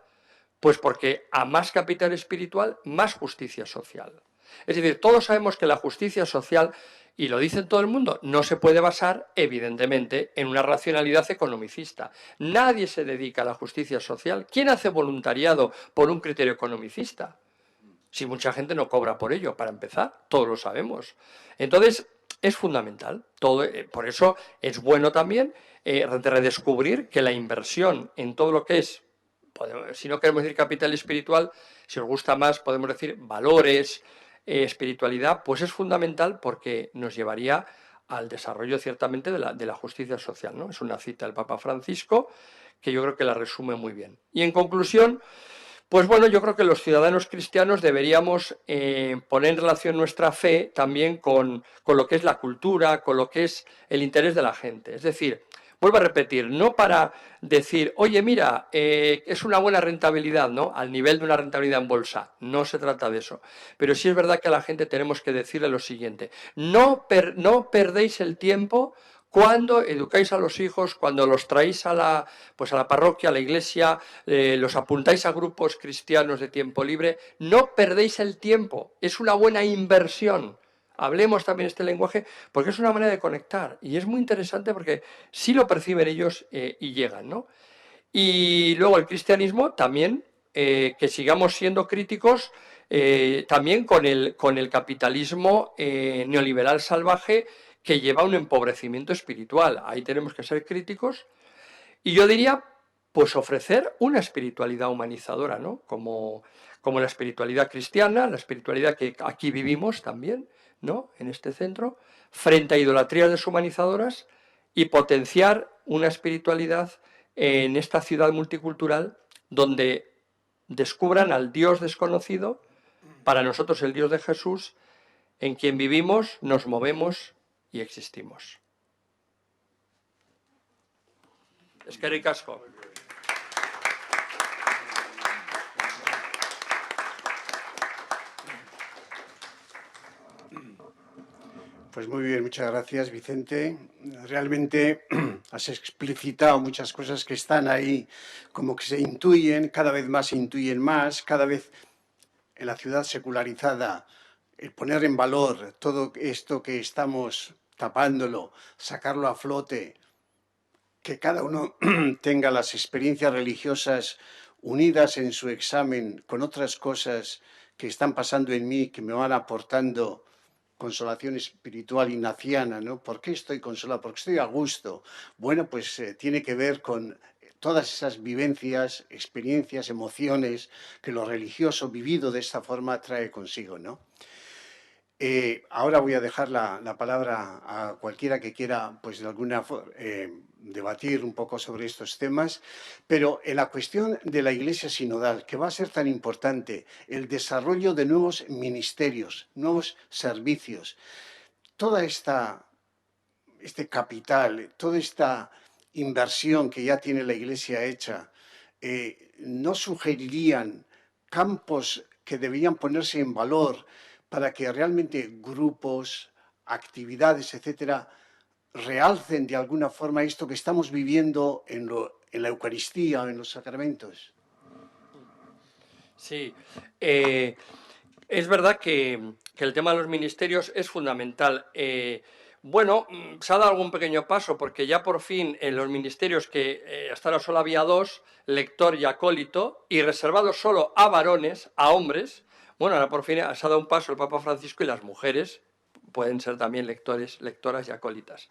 Pues porque a más capital espiritual, más justicia social. Es decir, todos sabemos que la justicia social, y lo dice todo el mundo, no se puede basar, evidentemente, en una racionalidad economicista. Nadie se dedica a la justicia social. ¿Quién hace voluntariado por un criterio economicista? Si mucha gente no cobra por ello, para empezar, todos lo sabemos. Entonces, es fundamental. Por eso es bueno también redescubrir que la inversión en todo lo que es, si no queremos decir capital espiritual, si os gusta más, podemos decir valores, espiritualidad, pues es fundamental porque nos llevaría al desarrollo ciertamente de la justicia social, ¿no? Es una cita del Papa Francisco que yo creo que la resume muy bien. Y en conclusión, pues bueno, yo creo que los ciudadanos cristianos deberíamos poner en relación nuestra fe también con lo que es la cultura, con lo que es el interés de la gente. Es decir, vuelvo a repetir, no para decir, oye, mira, es una buena rentabilidad, ¿no? Al nivel de una rentabilidad en bolsa. No se trata de eso. Pero sí es verdad que a la gente tenemos que decirle lo siguiente. No perdéis el tiempo cuando educáis a los hijos, cuando los traéis a la parroquia, a la iglesia, los apuntáis a grupos cristianos de tiempo libre, no perdéis el tiempo, es una buena inversión. Hablemos también este lenguaje porque es una manera de conectar y es muy interesante porque sí lo perciben ellos y llegan, ¿no? Y luego el cristianismo también, que sigamos siendo críticos también con el capitalismo neoliberal salvaje que lleva a un empobrecimiento espiritual. Ahí tenemos que ser críticos. Y yo diría, pues ofrecer una espiritualidad humanizadora, ¿no? Como la espiritualidad cristiana, la espiritualidad que aquí vivimos también, ¿no? En este centro, frente a idolatrías deshumanizadoras y potenciar una espiritualidad en esta ciudad multicultural donde descubran al Dios desconocido, para nosotros el Dios de Jesús, en quien vivimos, nos movemos y existimos. Eskerrik asko.
Pues muy bien, muchas gracias, Vicente. Realmente has explicitado muchas cosas que están ahí, como que se intuyen, cada vez más se intuyen más, cada vez en la ciudad secularizada, el poner en valor todo esto que estamos tapándolo, sacarlo a flote, que cada uno tenga las experiencias religiosas unidas en su examen con otras cosas que están pasando en mí, que me van aportando consolación espiritual ignaciana, ¿no? ¿Por qué estoy consolado? Porque estoy a gusto. Bueno, pues tiene que ver con todas esas vivencias, experiencias, emociones que lo religioso vivido de esta forma trae consigo, ¿no? Ahora voy a dejar la palabra a cualquiera que quiera, pues de alguna forma, debatir un poco sobre estos temas, pero en la cuestión de la Iglesia sinodal, que va a ser tan importante, el desarrollo de nuevos ministerios, nuevos servicios, toda este capital, toda esta inversión que ya tiene la Iglesia hecha, ¿no sugerirían campos que deberían ponerse en valor para que realmente grupos, actividades, etcétera, realcen de alguna forma esto que estamos viviendo en la Eucaristía o en los sacramentos?
Sí, es verdad que el tema de los ministerios es fundamental. Bueno, se ha dado algún pequeño paso porque ya por fin en los ministerios que hasta ahora solo había dos, lector y acólito, y reservados solo a varones, a hombres, bueno, ahora por fin se ha dado un paso el Papa Francisco y las mujeres pueden ser también lectores, lectoras y acólitas.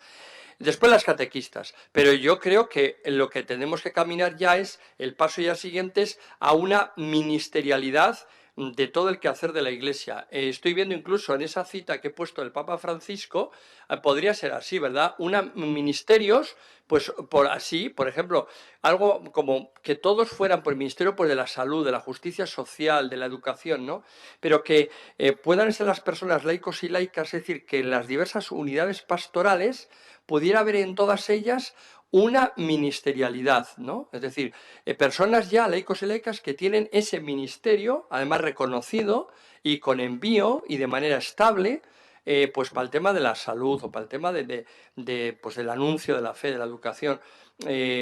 Después las catequistas, pero yo creo que lo que tenemos que caminar ya es, el paso ya siguiente es a una ministerialidad de todo el quehacer de la Iglesia. Estoy viendo incluso en esa cita que he puesto del Papa Francisco, podría ser así, ¿verdad? Ministerios, pues por ejemplo, algo como que todos fueran por el ministerio pues, de la salud, de la justicia social, de la educación, ¿no? Pero que puedan ser las personas laicos y laicas, es decir, que en las diversas unidades pastorales pudiera haber en todas ellas una ministerialidad, ¿no? Es decir, personas ya laicos y laicas que tienen ese ministerio, además reconocido y con envío y de manera estable, pues para el tema de la salud o para el tema pues del anuncio de la fe, de la educación,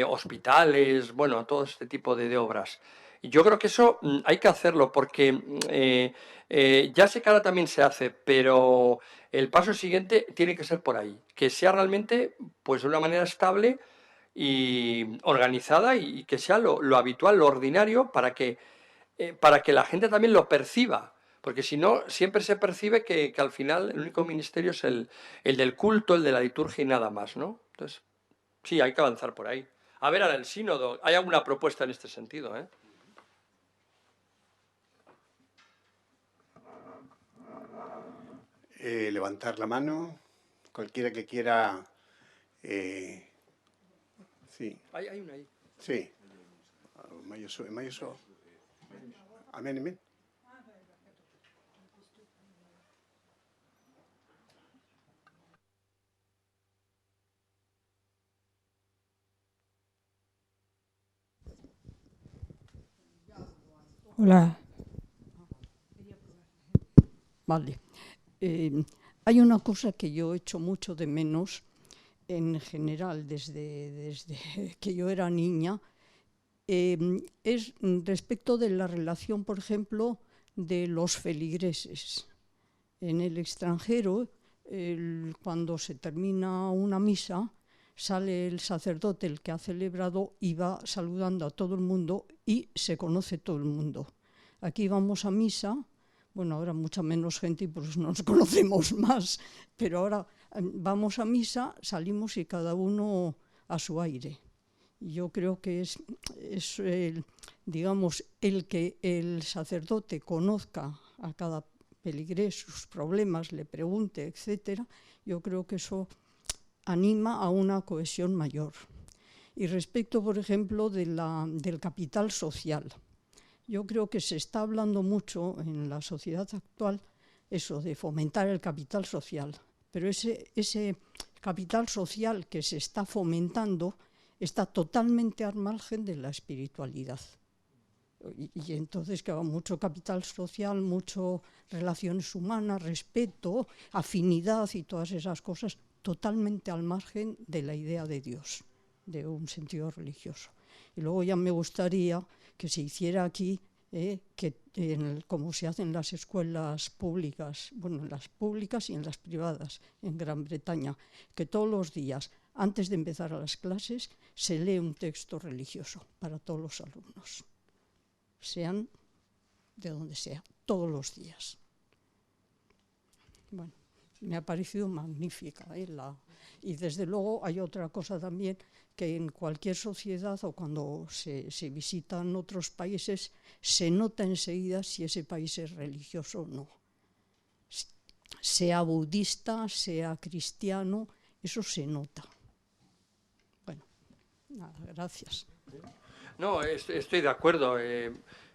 hospitales, bueno, todo este tipo de obras. Y yo creo que eso hay que hacerlo porque ya sé que ahora también se hace, pero el paso siguiente tiene que ser por ahí, que sea realmente pues de una manera estable y organizada y que sea lo habitual, lo ordinario, para que la gente también lo perciba. Porque si no, siempre se percibe que al final el único ministerio es el del culto, el de la liturgia y nada más, ¿no? Entonces, sí, hay que avanzar por ahí. A ver, ahora el sínodo, ¿hay alguna propuesta en este sentido?
Levantar la mano, cualquiera que quiera. Sí,
Hay una ahí.
sí. Amén, amén.
Hola. Vale. Hay una cosa que yo echo mucho de menos en general desde que yo era niña, es respecto de la relación, por ejemplo, de los feligreses. En el extranjero, cuando se termina una misa, sale el sacerdote, el que ha celebrado, y va saludando a todo el mundo y se conoce todo el mundo. Aquí vamos a misa, bueno, ahora mucha menos gente y por eso nos conocemos más, pero ahora vamos a misa, salimos y cada uno a su aire. Yo creo que es digamos, el que el sacerdote conozca a cada feligrés sus problemas, le pregunte, etcétera, yo creo que eso anima a una cohesión mayor. Y respecto, por ejemplo, del capital social, yo creo que se está hablando mucho en la sociedad actual eso de fomentar el capital social, pero ese capital social que se está fomentando está totalmente al margen de la espiritualidad. Y entonces, claro, mucho capital social, mucho relaciones humanas, respeto, afinidad y todas esas cosas totalmente al margen de la idea de Dios, de un sentido religioso. Y luego ya me gustaría que se hiciera aquí, como se hace en las escuelas públicas, bueno, en las públicas y en las privadas en Gran Bretaña, que todos los días, antes de empezar a las clases, se lee un texto religioso para todos los alumnos, sean de donde sea, todos los días. Bueno, me ha parecido magnífica. Y desde luego hay otra cosa también, que en cualquier sociedad o cuando se visitan otros países, se nota enseguida si ese país es religioso o no. Sea budista, sea cristiano, eso se nota. Bueno, nada, gracias.
No, estoy de acuerdo.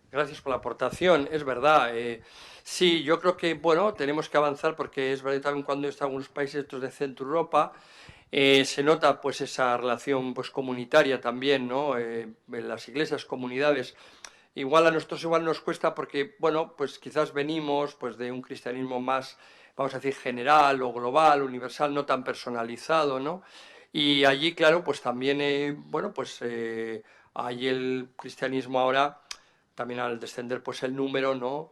Gracias por la aportación. Es verdad. Sí, yo creo que bueno, tenemos que avanzar porque es verdad también cuando están algunos países estos de Centro Europa se nota pues esa relación pues comunitaria también, ¿no? En las iglesias, comunidades. Igual a nosotros nos cuesta porque bueno, pues quizás venimos pues de un cristianismo más, vamos a decir, general o global, universal, no tan personalizado, ¿no? Y allí, claro, pues también, bueno, pues allí el cristianismo ahora, también al descender pues el número, ¿no?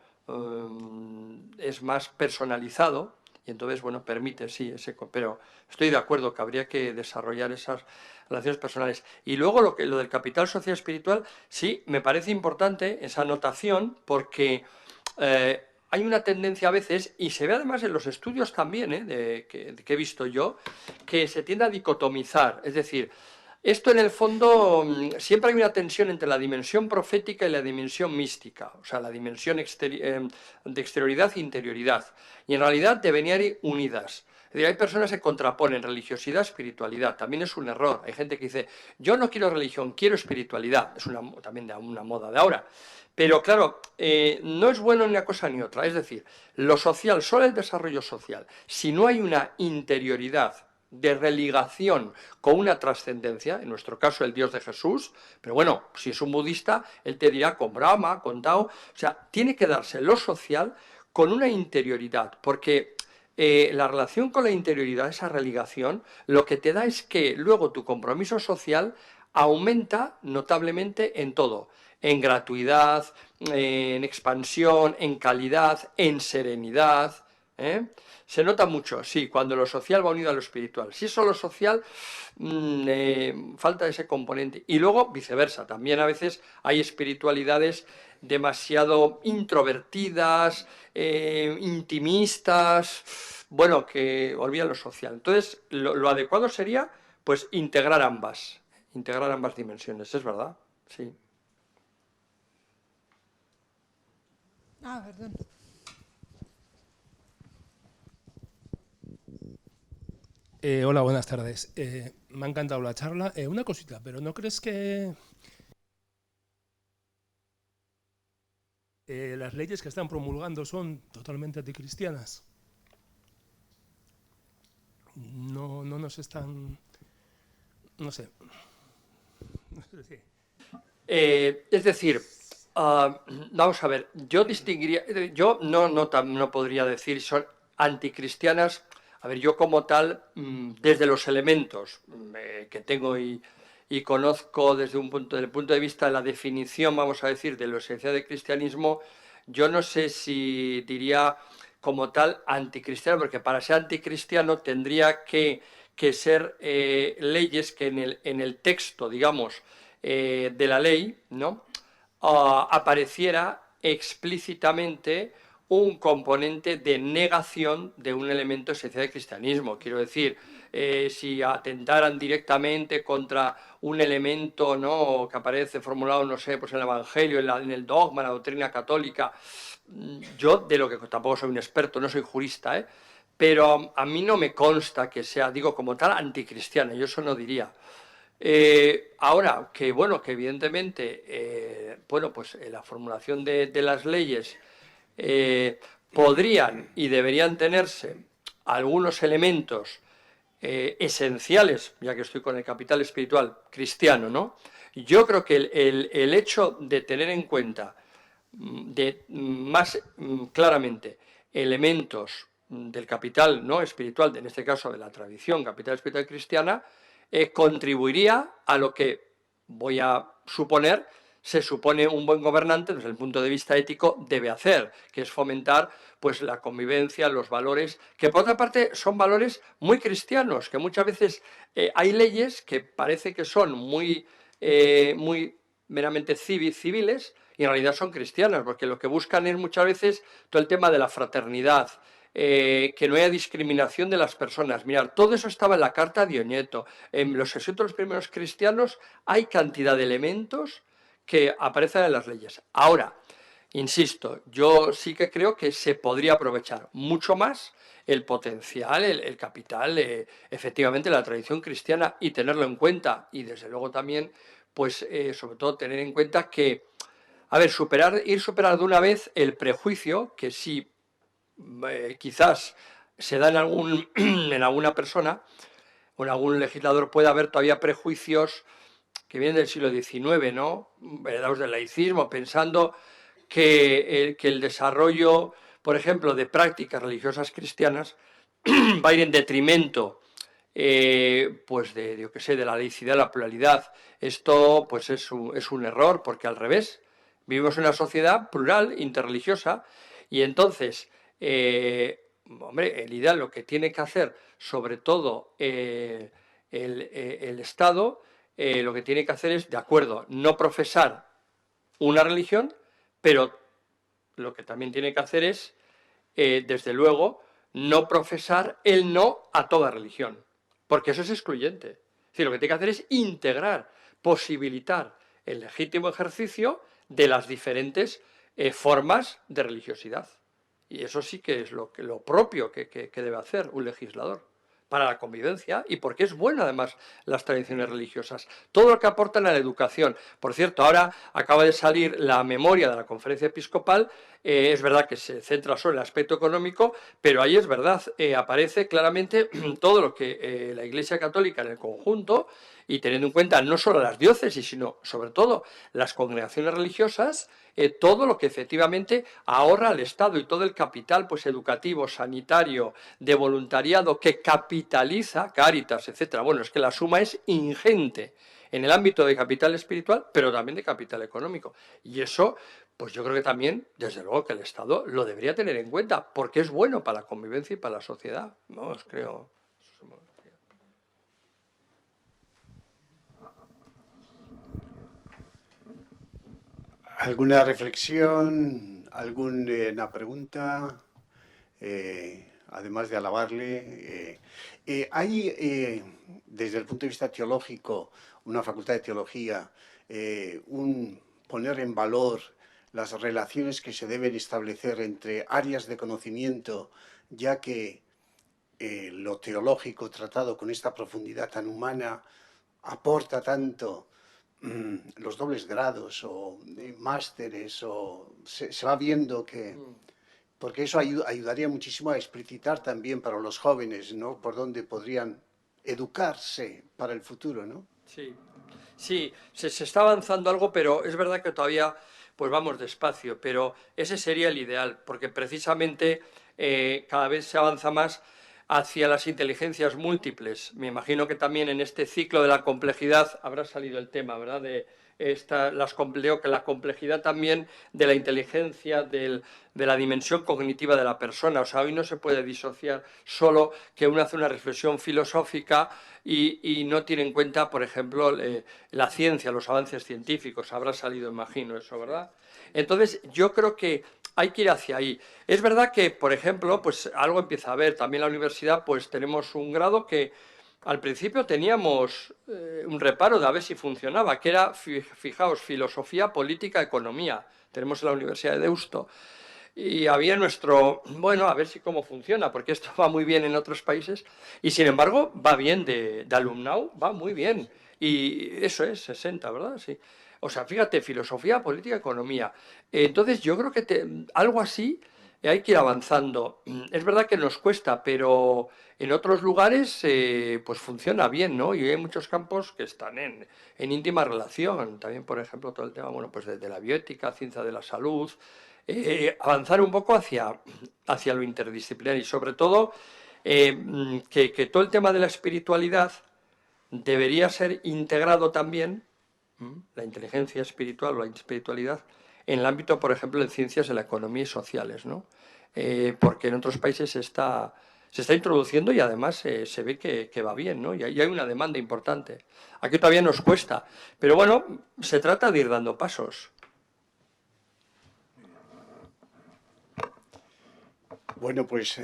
Es más personalizado y entonces, bueno, permite, sí, pero estoy de acuerdo que habría que desarrollar esas relaciones personales. Y luego lo del capital social espiritual, sí, me parece importante esa anotación porque hay una tendencia a veces, y se ve además en los estudios también, que he visto yo, que se tiende a dicotomizar, es decir, Esto en el fondo, siempre hay una tensión entre la dimensión profética y la dimensión mística, o sea, la dimensión de exterioridad e interioridad. Y en realidad deberían ir unidas. Es decir, hay personas que contraponen religiosidad, espiritualidad. También es un error. Hay gente que dice, yo no quiero religión, quiero espiritualidad. Es también una moda de ahora. Pero claro, no es bueno ni una cosa ni otra. Es decir, lo social, solo el desarrollo social, si no hay una interioridad de religación con una trascendencia, en nuestro caso el Dios de Jesús, pero bueno, si es un budista, él te dirá con Brahma, con Tao, o sea, tiene que darse lo social con una interioridad, porque la relación con la interioridad, esa religación, lo que te da es que luego tu compromiso social aumenta notablemente en todo, en gratuidad, en expansión, en calidad, en serenidad, ¿eh? Se nota mucho, sí, cuando lo social va unido a lo espiritual. Si es solo social, falta ese componente. Y luego viceversa, también a veces hay espiritualidades demasiado introvertidas, intimistas, bueno, que olvidan lo social. Entonces, lo adecuado sería, pues, integrar ambas dimensiones, es verdad, sí.
Ah, perdón.
Hola, buenas tardes. Me ha encantado la charla. Una cosita, pero ¿no crees que las leyes que están promulgando son totalmente anticristianas? No nos están... No sé. Sí.
Es decir, vamos a ver, yo distinguiría, yo no podría decir son anticristianas. A ver, yo como tal, desde los elementos que tengo y conozco desde el punto de vista de la definición, vamos a decir, de lo esencial del cristianismo, yo no sé si diría como tal anticristiano, porque para ser anticristiano tendría que ser leyes que en el texto, digamos, de la ley, ¿no? Apareciera explícitamente un componente de negación de un elemento esencial del cristianismo. Quiero decir, si atentaran directamente contra un elemento, ¿no?, que aparece formulado, no sé, pues en el Evangelio, en el dogma, en la doctrina católica, yo, de lo que tampoco soy un experto, no soy jurista, pero a mí no me consta que sea, digo, como tal, anticristiana, yo eso no diría. Ahora, que bueno, que evidentemente, bueno, pues la formulación de las leyes podrían y deberían tenerse algunos elementos esenciales, ya que estoy con el capital espiritual cristiano, ¿no? Yo creo que el hecho de tener en cuenta más claramente elementos del capital, ¿no?, espiritual, en este caso de la tradición capital espiritual cristiana, contribuiría a lo que, voy a suponer, se supone un buen gobernante desde el punto de vista ético debe hacer, que es fomentar pues la convivencia, los valores, que por otra parte son valores muy cristianos, que muchas veces hay leyes que parece que son muy meramente civiles, y en realidad son cristianas, porque lo que buscan es muchas veces todo el tema de la fraternidad, que no haya discriminación de las personas. Mirad, todo eso estaba en la carta de Oñeto. En los escritos de los primeros cristianos hay cantidad de elementos que aparecen en las leyes. Ahora, insisto, yo sí que creo que se podría aprovechar mucho más el potencial, el capital, efectivamente, la tradición cristiana, y tenerlo en cuenta. Y desde luego también, pues sobre todo tener en cuenta que, a ver, ir superar de una vez el prejuicio que sí quizás se da en alguna persona o en algún legislador, puede haber todavía prejuicios que vienen del siglo XIX, ¿no?, heredados del laicismo, pensando que el desarrollo, por ejemplo, de prácticas religiosas cristianas va a ir en detrimento pues yo qué sé, de la laicidad, la pluralidad. Esto pues es un error, porque al revés, vivimos en una sociedad plural, interreligiosa, y entonces, hombre, el ideal, lo que tiene que hacer, sobre todo el Estado, lo que tiene que hacer es, de acuerdo, no profesar una religión, pero lo que también tiene que hacer es, desde luego, no profesar el no a toda religión, porque eso es excluyente. Es decir, lo que tiene que hacer es integrar, posibilitar el legítimo ejercicio de las diferentes formas de religiosidad. Y eso sí que es lo propio que debe hacer un legislador para la convivencia y porque es bueno además las tradiciones religiosas, todo lo que aportan a la educación. Por cierto, ahora acaba de salir la memoria de la Conferencia Episcopal, es verdad que se centra solo en el aspecto económico, pero ahí es verdad, aparece claramente todo lo que la Iglesia Católica en el conjunto, y teniendo en cuenta no solo las diócesis, sino sobre todo las congregaciones religiosas, todo lo que efectivamente ahorra al Estado y todo el capital pues, educativo, sanitario, de voluntariado que capitaliza, Cáritas, etcétera. Bueno, es que la suma es ingente en el ámbito de capital espiritual, pero también de capital económico. Y eso, pues yo creo que también, desde luego, que el Estado lo debería tener en cuenta, porque es bueno para la convivencia y para la sociedad. Vamos, creo.
¿Alguna reflexión? ¿Alguna pregunta? Además de alabarle. Hay, desde el punto de vista teológico, una facultad de teología, un poner en valor las relaciones que se deben establecer entre áreas de conocimiento, ya que lo teológico tratado con esta profundidad tan humana aporta tanto los dobles grados o másteres, o se va viendo que... Porque eso ayudaría muchísimo a explicitar también para los jóvenes, ¿no? Por dónde podrían educarse para el futuro, ¿no?
Sí, sí, se está avanzando algo, pero es verdad que todavía pues vamos despacio, pero ese sería el ideal, porque precisamente cada vez se avanza más hacia las inteligencias múltiples. Me imagino que también en este ciclo de la complejidad habrá salido el tema, ¿verdad? Que la complejidad también de la inteligencia, de la dimensión cognitiva de la persona. O sea, hoy no se puede disociar solo que uno hace una reflexión filosófica y no tiene en cuenta, por ejemplo, la ciencia, los avances científicos. Habrá salido, imagino, eso, ¿verdad? Entonces, yo creo que hay que ir hacia ahí. Es verdad que, por ejemplo, pues algo empieza a haber. También en la universidad, pues tenemos un grado que al principio teníamos un reparo de a ver si funcionaba, que era, fijaos, filosofía, política, economía. Tenemos en la Universidad de Deusto. Y había nuestro, bueno, a ver si cómo funciona, porque esto va muy bien en otros países. Y sin embargo, va bien de alumnado, va muy bien. Y eso es 60, ¿verdad? Sí. O sea, fíjate, filosofía, política, economía. Entonces, yo creo que algo así hay que ir avanzando. Es verdad que nos cuesta, pero en otros lugares pues funciona bien, ¿no? Y hay muchos campos que están en íntima relación. También, por ejemplo, todo el tema, bueno, pues de la bioética, ciencia de la salud. Avanzar un poco hacia lo interdisciplinar y sobre todo que todo el tema de la espiritualidad debería ser integrado también, la inteligencia espiritual o la espiritualidad, en el ámbito, por ejemplo, de ciencias de la economía y sociales, ¿no? Porque en otros países se está introduciendo y además se ve que va bien, ¿no? Y hay una demanda importante. Aquí todavía nos cuesta, pero bueno, se trata de ir dando pasos.
Bueno, pues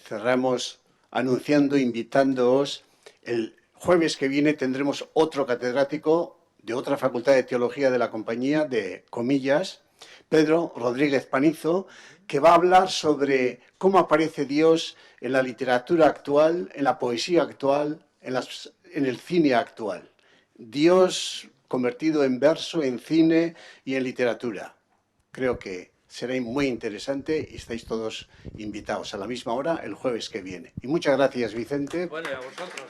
cerramos anunciando, invitándoos. El jueves que viene tendremos otro catedrático de otra facultad de teología de la compañía, de comillas, Pedro Rodríguez Panizo, que va a hablar sobre cómo aparece Dios en la literatura actual, en la poesía actual, en el cine actual. Dios convertido en verso, en cine y en literatura. Creo que será muy interesante y estáis todos invitados a la misma hora el jueves que viene. Y muchas gracias, Vicente.
Bueno, y a vosotros,